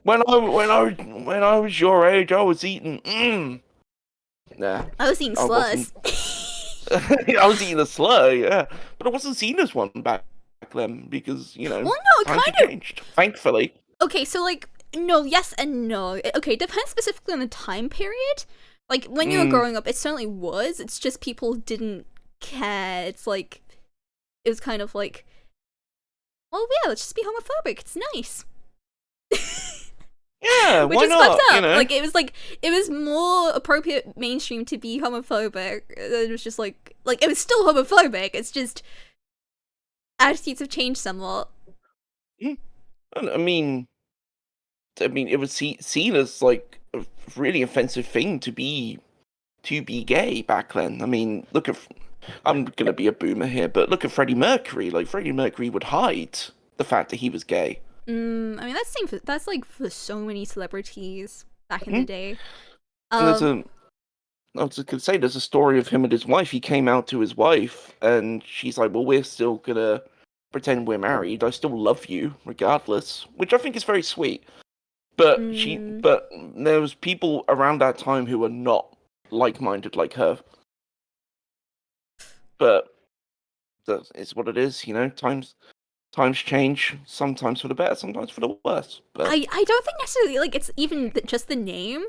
When I was your age, I was eating. Nah, I was eating I wasn't. slurs. I was eating a slur, yeah, but I wasn't seen as one back then because Well, no, it times have kind of. changed, thankfully. Okay, so like, no, yes and no. Okay, it depends specifically on the time period. Like when you were Mm, growing up, it certainly was. It's just people didn't care. It's like it was kind of like, well, yeah, let's just be homophobic. It's nice. yeah, Which why is fucked not? You up. know, Like it was more appropriate mainstream to be homophobic. It was just like it was still homophobic. It's just attitudes have changed somewhat. Mm, I mean, it was seen as like a really offensive thing to be gay back then. I mean, look at I'm gonna be a boomer here, but look at Freddie Mercury. Like Freddie Mercury would hide the fact that he was gay. I mean that's like for so many celebrities back in the Mm. day. And Um, I was just gonna say, there's a story of him and his wife. He came out to his wife, and she's like, "Well, we're still gonna pretend we're married. I still love you, regardless," which I think is very sweet. mm, But there was people around that time who were not like-minded like her. But that is what it is, you know. Times change, sometimes for the better, sometimes for the worse. But I don't think necessarily like it's even just the name.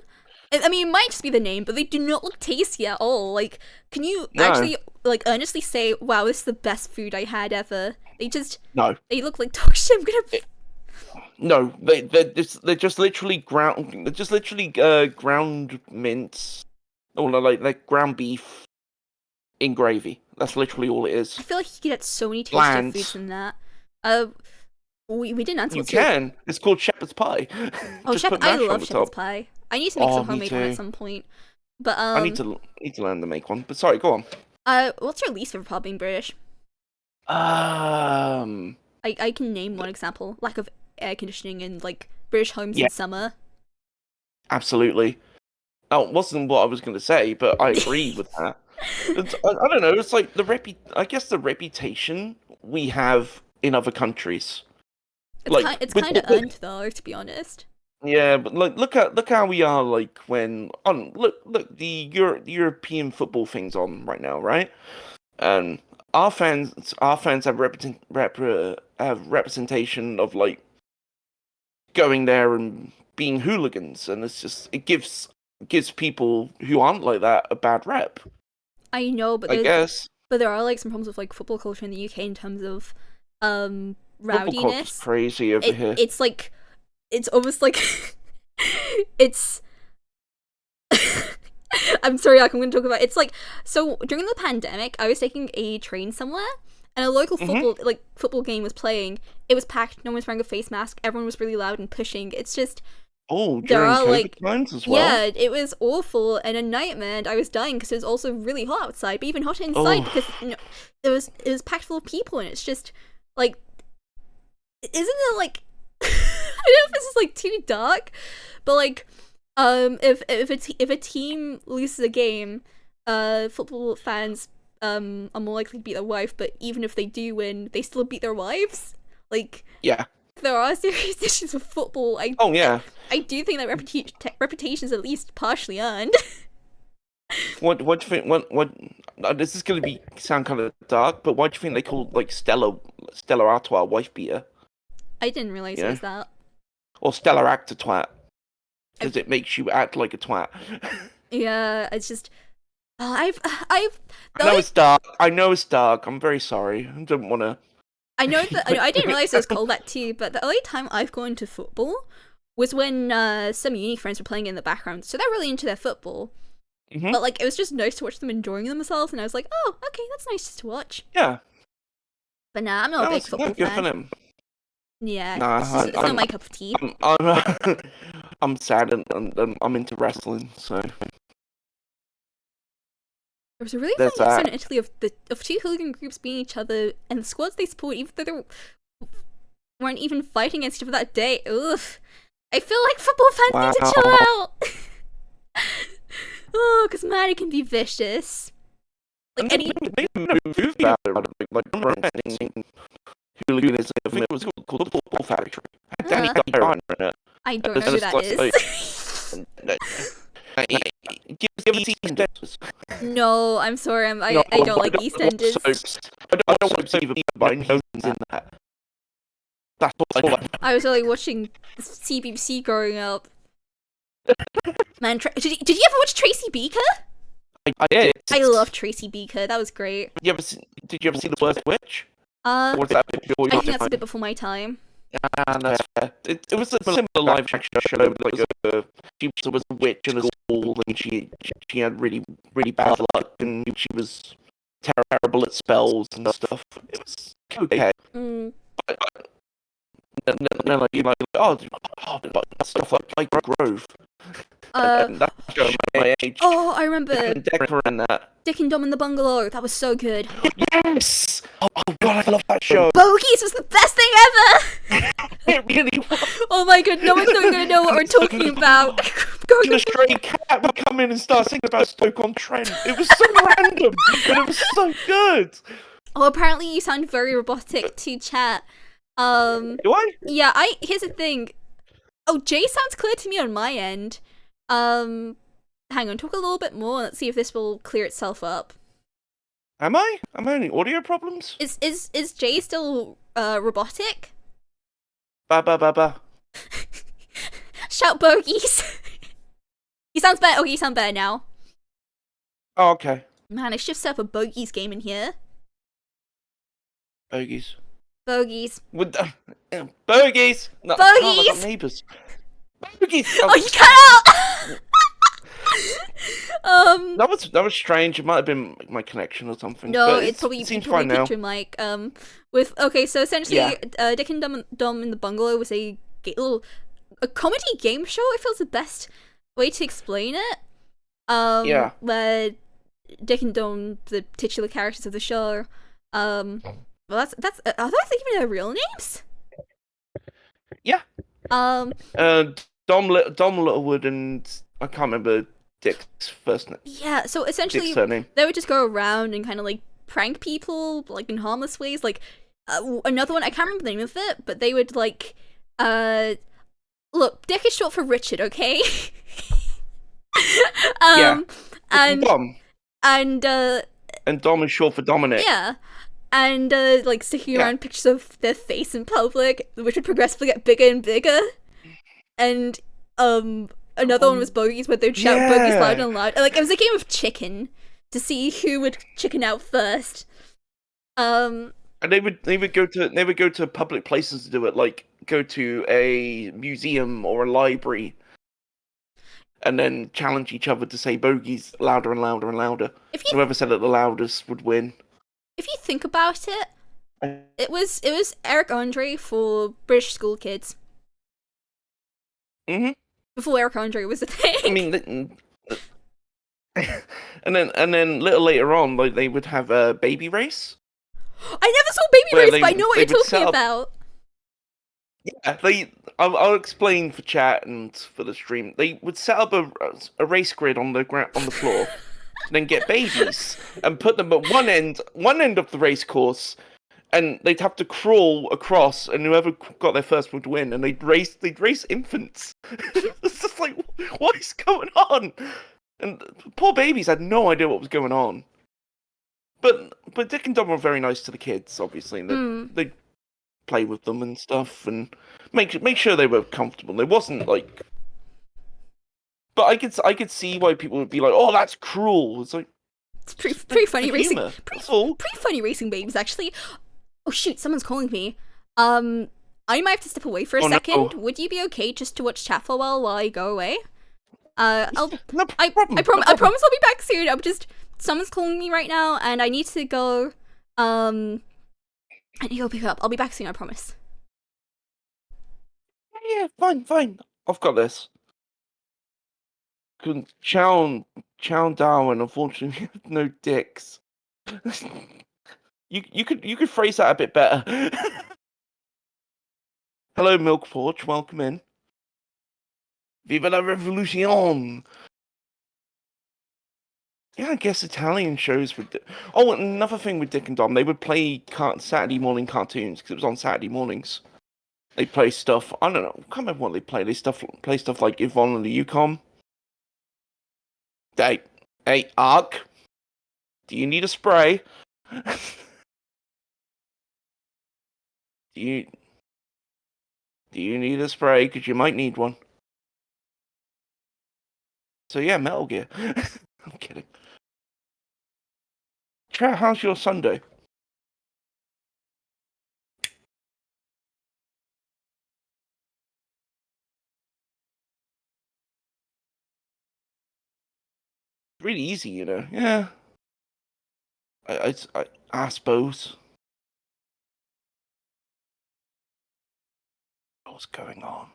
I mean, it might just be the name, but they do not look tasty at all. Like, can you no, actually like earnestly say, "Wow, this is the best food I had ever"? no, They look like dog shit. I'm gonna. it, no. They're just literally ground. They're just literally ground mince, or like ground beef in gravy. That's literally all it I is. feel like you could get so many tastier foods Bland. than that. Uh, we didn't answer You what's your. can. It's called shepherd's pie. Oh, Just put I mash on love the shepherd's top. pie. I need to make Oh, some me homemade one at too. some point. But I need to learn to make one. But sorry, go on. what's your least favorite part being British? Um, I can name one example: lack of air conditioning in like British homes yeah, in summer. absolutely. Oh, it wasn't what I was going to say, but I agree with that. I don't know. It's like I guess the reputation we have in other countries, like It's with kind of earned though, to be honest. yeah, but like look how we are like when on look the European football thing's on right now, right? And our fans have have representation of like going there and being hooligans, and it's just gives people who aren't like that a bad rep, I know, I guess. but there are like some problems with like football culture in the UK in terms of Football culture's rowdiness. crazy over here. It's like it's almost like it's I'm sorry, I'm going to talk about it's like so during the pandemic, I was taking a train somewhere and a local Hmm. football game was playing. It was packed, no one was wearing a face mask, everyone was really loud and pushing. It's just Oh, there during are COVID like times as well. yeah, it was awful and a nightmare and I was dying because it was also really hot outside, but even hotter inside Oh, because it was packed full of people and it's just like isn't it like I don't know if this is like too dark, but like if a team loses a game, football fans are more likely to beat their wife, but even if they do win, they still beat their wives. Like yeah. there are serious issues with football. Oh, yeah. I do think that reputation is at least partially earned. What do you think? What? This is gonna be sound kind of dark, but why do you think they call like Stella Artois wife beater? I didn't realize You it know, was that. or Stella Actor twat I've, because it makes you act like a twat. yeah, it's just I've I the know only it's dark. I know it's dark. I'm very sorry. I don't want to. I didn't realize it was called that too, but the only time I've gone to football was when some uni friends were playing in the background, so they're really into their football. Hmm. But like, it was just nice to watch them enjoying themselves, and I was like, oh, okay, that's nice to watch. Yeah, But nah, I'm not a big no, football good for fan. them. Yeah, Nah, it's not my cup of tea. I'm sad and I'm into wrestling, so There was a really there's funny episode that. in Italy of two hooligan groups beating each other, and the squads they support, even though they weren't even fighting against each other that day. Ugh. I feel like football fans need to chill out. Oh, because man, it can be vicious. Like any. They made a movie about it, like romancing hooliganism. I think it was called the Football Factory. Had Danny Dyer in it. I don't know who that is. Give us EastEnders. No, I'm sorry. I don't like EastEnders. I don't want to see the but I know who's in that. That's all I know. I was only watching CBBC growing up. Man, did you ever watch Tracy Beaker? I did. I love Tracy Beaker. That was great. Did you ever see The Worst Witch? I Or was that think that's a bit before my time. And it was a similar live action show. Like she was a witch in a school, and she had really bad luck, and she was terrible at spells and stuff. It was okay. And then like stuff like Grove. That's my age. Oh, I remember Decker and that. Dick and Dom in the Bungalow. That was so good. Yes! Oh god, I love that show. Bogies was the best thing ever! It really was. Oh my god, no one's gonna know what we're talking about. The stray cat would come in and start singing about Stoke-on-Trent. It was so random, but it was so good. Oh, apparently you sound very robotic to chat. Do I? Yeah, here's the thing. Oh, Jay sounds clear to me on my end. Hang on, talk a little bit more. Let's see if this will clear itself up. Am I? Am I having audio problems? Is Jay still robotic? Ba. Shout bogies. He sounds better. Okay, you sound better now. Oh, okay. Man, I should set up a bogies game in here. Bogies. Bogies. Bogies! No, Bogies! Oh, neighbours. Bogies! Oh, you cut out! That was strange. It might have been my connection or something. No, but it seems fine now. picture Mike. Okay, so essentially, Dick and Dom in the Bungalow was a comedy game show. I feel is the best way to explain it. Where Dick and Dom, the titular characters of the show, well, are those even their real names? Yeah. Dom Littlewood and I can't remember Dick's first name. Yeah, so essentially they would just go around and kind of like prank people like in harmless ways. Like another one, I can't remember the name of it, but they would like look, Dick is short for Richard, okay? Yeah. And Dom. And Dom is short for Dominic. Yeah. And like sticking around pictures of their face in public, which would progressively get bigger and bigger. And another one was bogies, where they'd shout bogies loud and loud. Like it was a game of chicken to see who would chicken out first. And they would go to public places to do it, like go to a museum or a library, and then challenge each other to say bogies louder and louder and louder. Whoever said it the loudest would win. If you think about it, it was Eric Andre for British school kids. Mm-hmm. Before Eric Andre was a thing. I mean, and then little later on, like they would have a baby race. I never saw Baby Race, but I know what you're talking about. Yeah, I'll explain for chat and for the stream. They would set up a race grid on the floor, and then get babies and put them at one end of the race course, and they'd have to crawl across, and whoever got there first would win. And they'd race infants. It's just like, what is going on? And poor babies had no idea what was going on. But Dick and Dom were very nice to the kids, obviously. They'd play with them and stuff, and make sure they were comfortable. It wasn't like, but I could see why people would be like, "Oh, that's cruel." It's like it's pretty funny racing. Humor. Pretty funny racing babies, actually. Oh shoot, someone's calling me. I might have to step away for a second. No. Would you be okay just to watch chat for a while I go away? I promise I'll be back soon. Someone's calling me right now, and I need to go. I need to go pick up. I'll be back soon, I promise. Yeah, fine, fine. I've got this. Chow down, and unfortunately, no dicks. You could phrase that a bit better. Hello, Milk Forge. Welcome in. Viva la revolution! Yeah, I guess Italian shows would. Oh, another thing with Dick and Dom, they would play Saturday morning cartoons because it was on Saturday mornings. They play stuff. I don't know. I can't remember what they play. They play stuff like Yvonne and the Yukon. Hey, hey, Ark. Do you need a spray? do you do you need a spray? Because you might need one. So yeah, Metal Gear. I'm kidding. Chat, how's your Sunday? Really easy, you know. Yeah. I suppose. What's going on?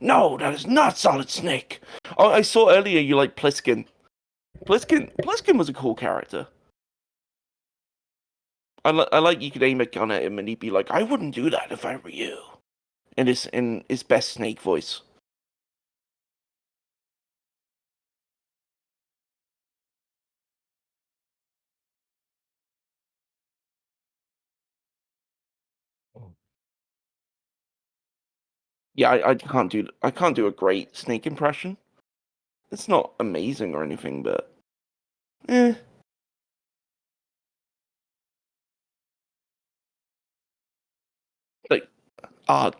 No, that is not Solid Snake. Oh, I saw earlier you like Pliskin. Pliskin was a cool character. I like you could aim a gun at him and he'd be like, "I wouldn't do that if I were you." In his best Snake voice. Yeah, I can't do a great Snake impression. It's not amazing or anything, but eh. Like,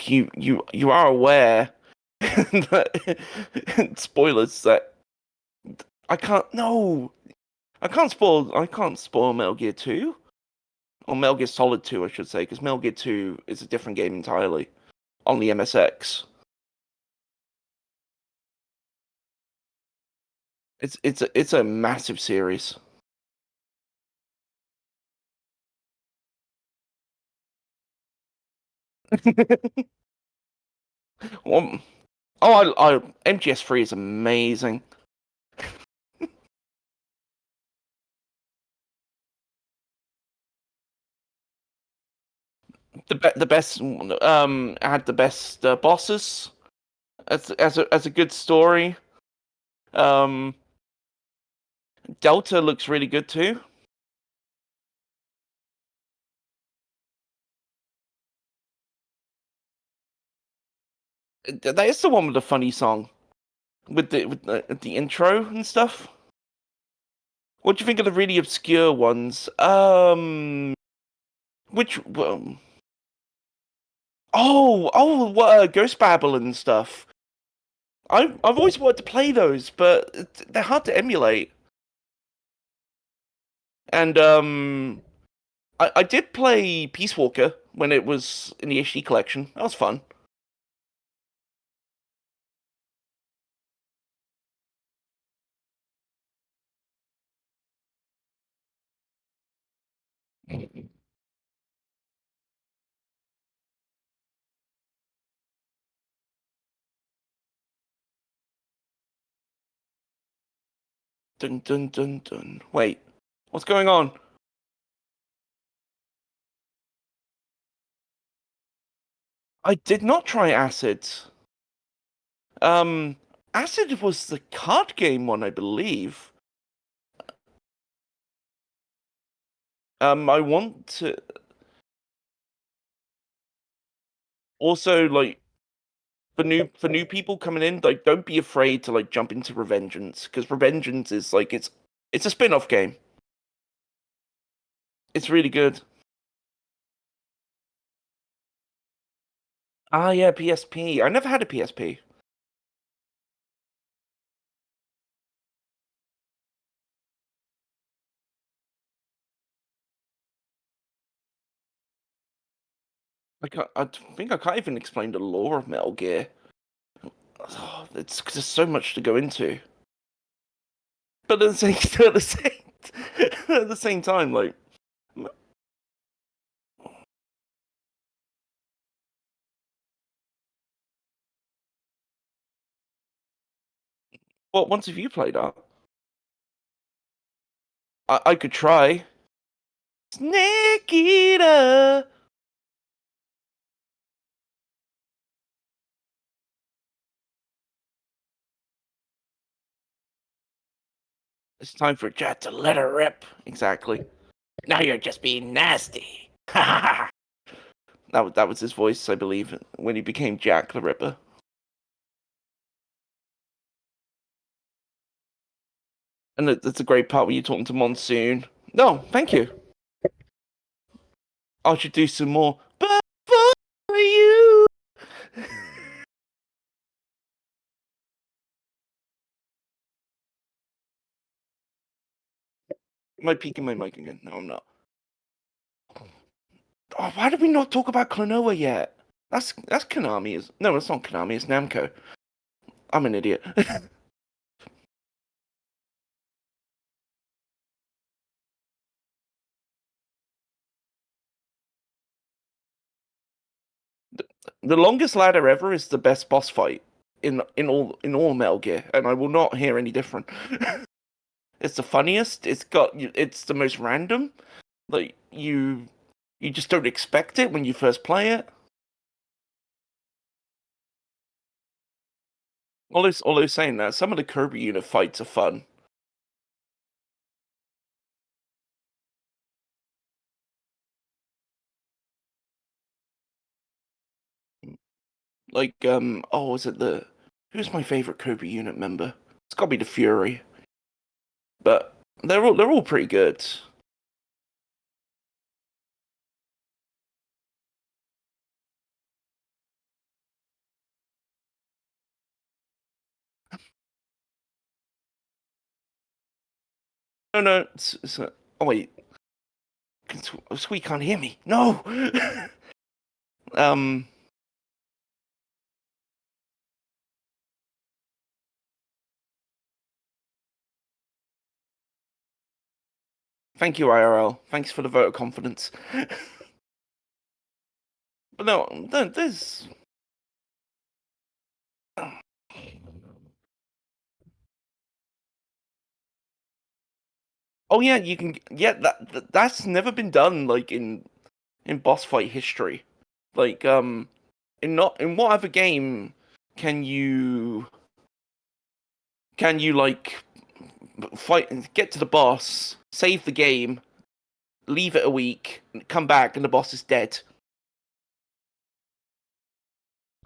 you are aware that spoilers that I can't no I can't spoil Metal Gear 2 or Metal Gear Solid 2 I should say because Metal Gear 2 is a different game entirely on the MSX. It's a massive series. Well, MGS3 is amazing. The best had the best bosses as a good story. Um, Delta looks really good too. That is the one with the funny song with the intro and stuff. What do you think of the really obscure ones? Which what Ghost Babel and stuff. I've always wanted to play those, but they're hard to emulate. And I did play Peace Walker when it was in the HD collection. That was fun. Dun dun dun dun. Wait, what's going on? I did not try Acid. Um, Acid was the card game one, I believe. I want to also like for new people coming in, like don't be afraid to like jump into Revengeance because Revengeance is like it's a spin-off game. It's really good. Ah, yeah, PSP. I never had a PSP. I think I can't even explain the lore of Metal Gear. Oh, it's because there's so much to go into. But at the same at the same at the same time, like What once have you played that? I could try. Snake Eater. It's time for Jet to let her rip. Exactly. Now you're just being nasty. that was his voice, I believe, when he became Jack the Ripper. And that's a great part when you're talking to Monsoon. No, thank you. I should do some more. But for you. Am I peeking my mic again? No, I'm not. Oh, why did we not talk about Klonoa yet? That's Konami. No, it's not Konami. It's Namco. I'm an idiot. The longest ladder ever is the best boss fight in all Metal Gear, and I will not hear any different. It's the funniest. It's the most random. Like you just don't expect it when you first play it. Although saying that, some of the Kirby unit fights are fun. Like oh, is it the who's my favorite Kirby unit member? It's got to be the Fury, but they're all pretty good. No, no, oh wait, Sweet can't hear me. No. um, thank you, IRL. Thanks for the vote of confidence. But no, there's. Oh yeah, you can. Yeah, that's never been done like in boss fight history. Like in what other game can you like fight and get to the boss, save the game, leave it a week, come back, and the boss is dead?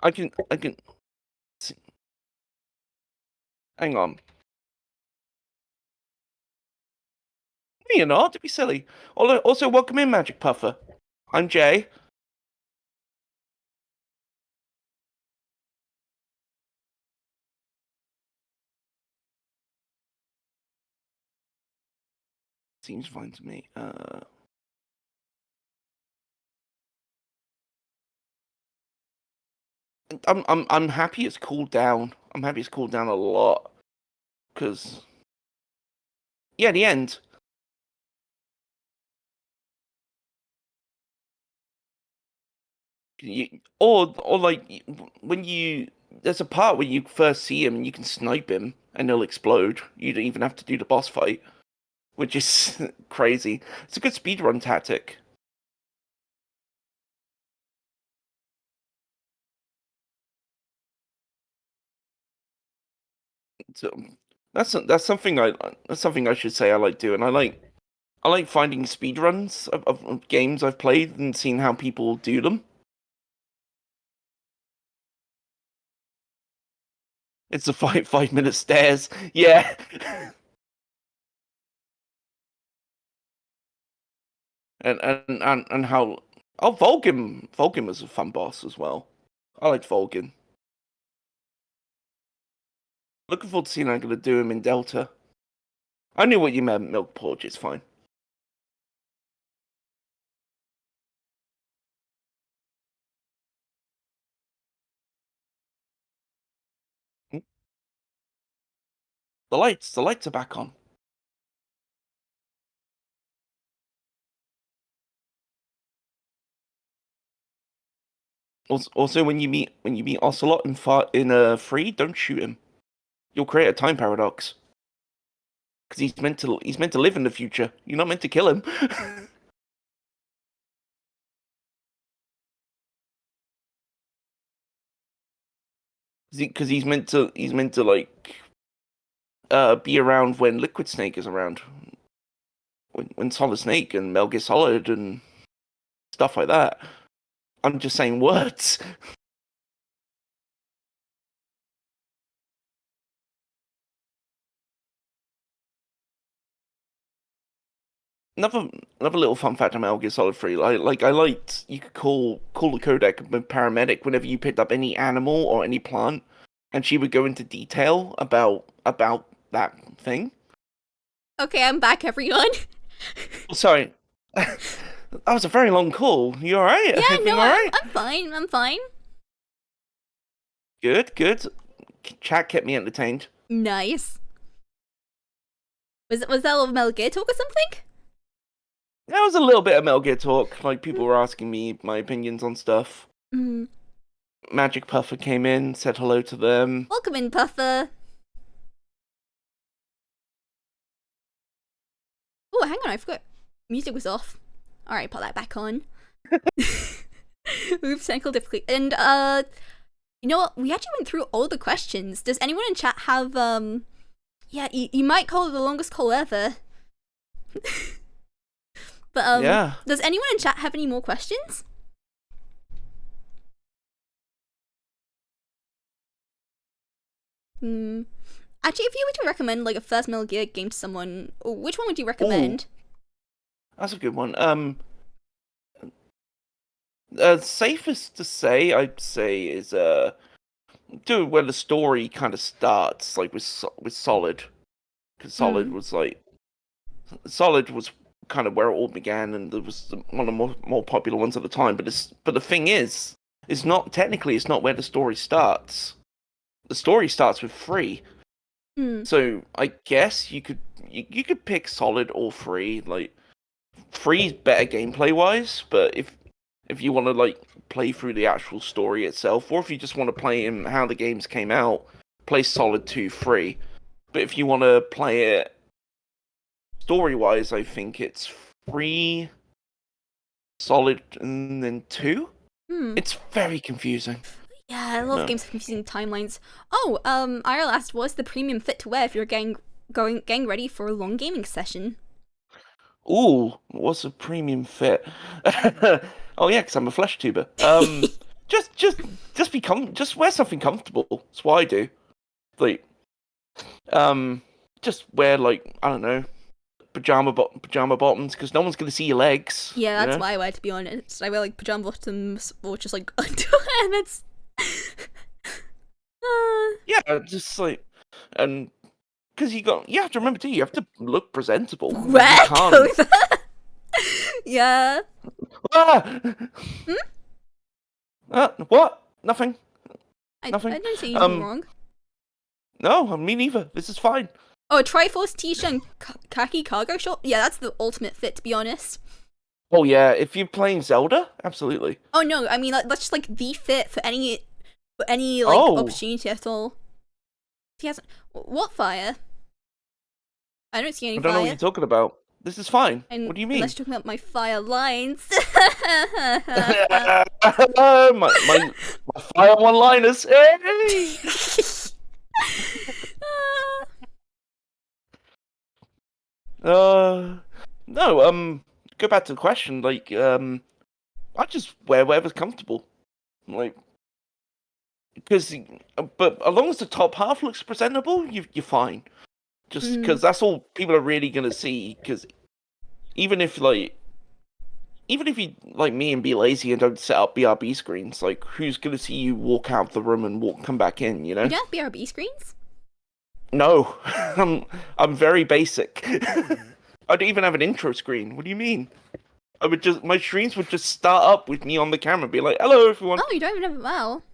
I can. Hang on. No, you're not. Don't be silly. Also, welcome in, Magic Puffer. I'm Jay. Seems fine to me. I'm happy it's cooled down. I'm happy it's cooled down a lot because yeah, the end. Or like when you there's a part where you first see him and you can snipe him and he'll explode. You don't even have to do the boss fight, which is crazy. It's a good speedrun tactic. So that's something I should say I like doing. I like finding speedruns of games I've played and seeing how people do them. It's the 5 minute stairs. Yeah. and how oh Vulcan was a fun boss as well. I liked Vulcan. Looking forward to seeing how I'm gonna do him in Delta. I knew what you meant, Milk Porch. It's fine. Hmm? The lights are back on. Also, when you meet Ocelot in free, don't shoot him. you'll create a time paradox. Because he's meant to live in the future. You're not meant to kill him. Because he's meant to like be around when Liquid Snake is around. When Solid Snake and Metal Gear Solid and stuff like that. I'm just saying words. Another little fun fact on Metal Gear Solid 3. I liked you could call the codec a paramedic whenever you picked up any animal or any plant, and she would go into detail about that thing. Okay, I'm back, everyone. Sorry. That was a very long call. You alright? Yeah, Everything no, alright? I'm fine. I'm fine. Good, good. Chat kept me entertained. Nice. Was that a little Metal Gear talk or something? There was a little bit of Metal Gear talk. Like, people were asking me my opinions on stuff. Mm. Magic Puffer came in, said hello to them. Welcome in, Puffer. Oh, hang on, I forgot. Music was off. Alright, put that back on. Oops, technical difficulty. And, you know what? We actually went through all the questions. Does anyone in chat have, yeah, you might call it the longest call ever. But, yeah. Does anyone in chat have any more questions? Actually, if you were to recommend, like, a first Metal Gear game to someone, which one would you recommend? Ooh, that's a good one. Safest to say, I'd say, is, do where the story kind of starts, like, with Solid. Because Solid was, like... Solid was kind of where it all began, and it was one of the more popular ones at the time. But the thing is, it's not where the story starts. The story starts with 3. So I guess you could pick Solid or 3. Like 3's better gameplay wise, but if you want to like play through the actual story itself, or if you just want to play in how the games came out, play Solid 2, 3. But if you want to play it story-wise, I think it's 3, Solid, and then 2. It's very confusing. Yeah, I love games with confusing timelines. Oh, Ira asked, what's the premium fit to wear if you're getting ready for a long gaming session? Ooh, what's a premium fit? Oh yeah, because I'm a flesh tuber. Just wear something comfortable. That's what I do. Like, just wear like I don't know, pajama bottoms because no one's gonna see your legs. Yeah, that's what I wear, to be honest. I wear like pajama bottoms or just like underwear, and that's yeah, just like and because you have to remember too, you have to look presentable. Where? Yeah. Ah! What? Nothing. Nothing. I didn't say anything wrong. No, me neither. This is fine. Oh, Triforce t-shirt and khaki cargo short? Yeah, that's the ultimate fit, to be honest. Oh yeah, if you're playing Zelda, absolutely. Oh no, I mean that's just like the fit for any like opportunity at all. He hasn't. What fire? I don't see any fire. I don't know what you're talking about. This is fine. What do you mean? Unless you're talking about my fire lines. my fire one-liners. Hey! No, go back to the question, like, I just wear whatever's comfortable. Like, because, but as long as the top half looks presentable, you're fine. Just because that's all people are really gonna see, because even if you, like me, and be lazy and don't set up BRB screens, like, who's gonna see you walk out of the room and come back in, you know? You don't have BRB screens? No, I'm very basic. I don't even have an intro screen. What do you mean? My streams would just start up with me on the camera, be like, "Hello, everyone." Oh, you don't even have it well.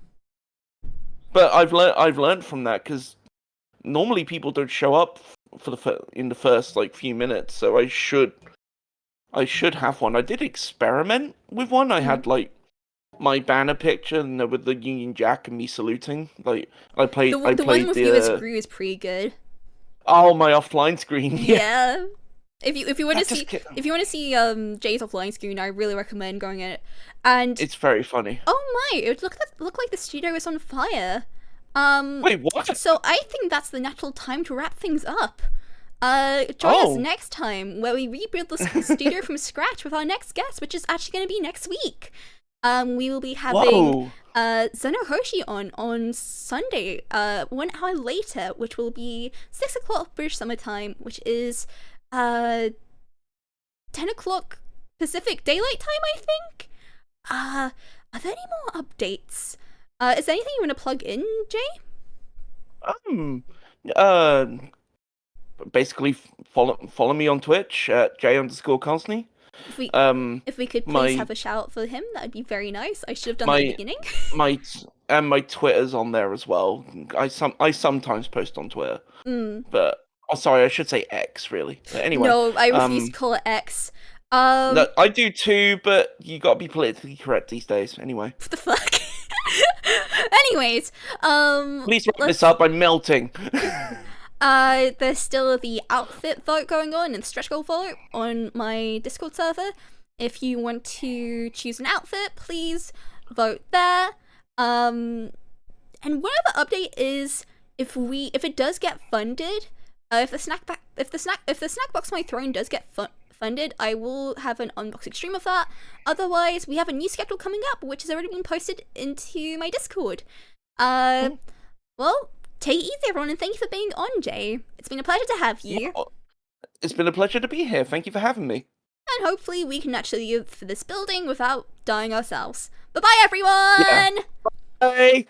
But I've learned from that because normally people don't show up in the first like few minutes, so I should have one. I did experiment with one. I had like my banner picture with the Union Jack and me saluting. Like I played The one with you as Gru is pretty good. Oh, my offline screen. Yeah. If you want to see Jay's offline screen, I really recommend going in it. And it's very funny. Oh my! It looked like the studio is on fire. Wait, what? So I think that's the natural time to wrap things up. Join us next time where we rebuild the studio from scratch with our next guest, which is actually going to be next week. We will be having Zeno Hoshi on Sunday, 1 hour later, which will be 6 o'clock British Summer Time, which is 10 o'clock Pacific Daylight Time, I think. Are there any more updates? Is there anything you want to plug in, Jay? Basically follow me on Twitch at J_Constantly. If we could please have a shout out for him, that'd be very nice. I should have done that at the beginning. my Twitter's on there as well. I sometimes post on Twitter, but sorry, I should say X really. But anyway, no, I refuse to call it X. No, I do too, but you gotta be politically correct these days. Anyway, what the fuck? Anyways, please wrap this up. I'm melting. There's still the outfit vote going on and the stretch goal vote on my Discord server. If you want to choose an outfit, please vote there. And one other update is if it does get funded, if the snack box my throne does get funded, I will have an unboxing stream of that. Otherwise, we have a new schedule coming up, which has already been posted into my Discord. Well, take it easy, everyone, and thank you for being on, Jay. It's been a pleasure to have you. Yeah, it's been a pleasure to be here. Thank you for having me. And hopefully we can actually live for this building without dying ourselves. Bye-bye, everyone! Yeah. Bye!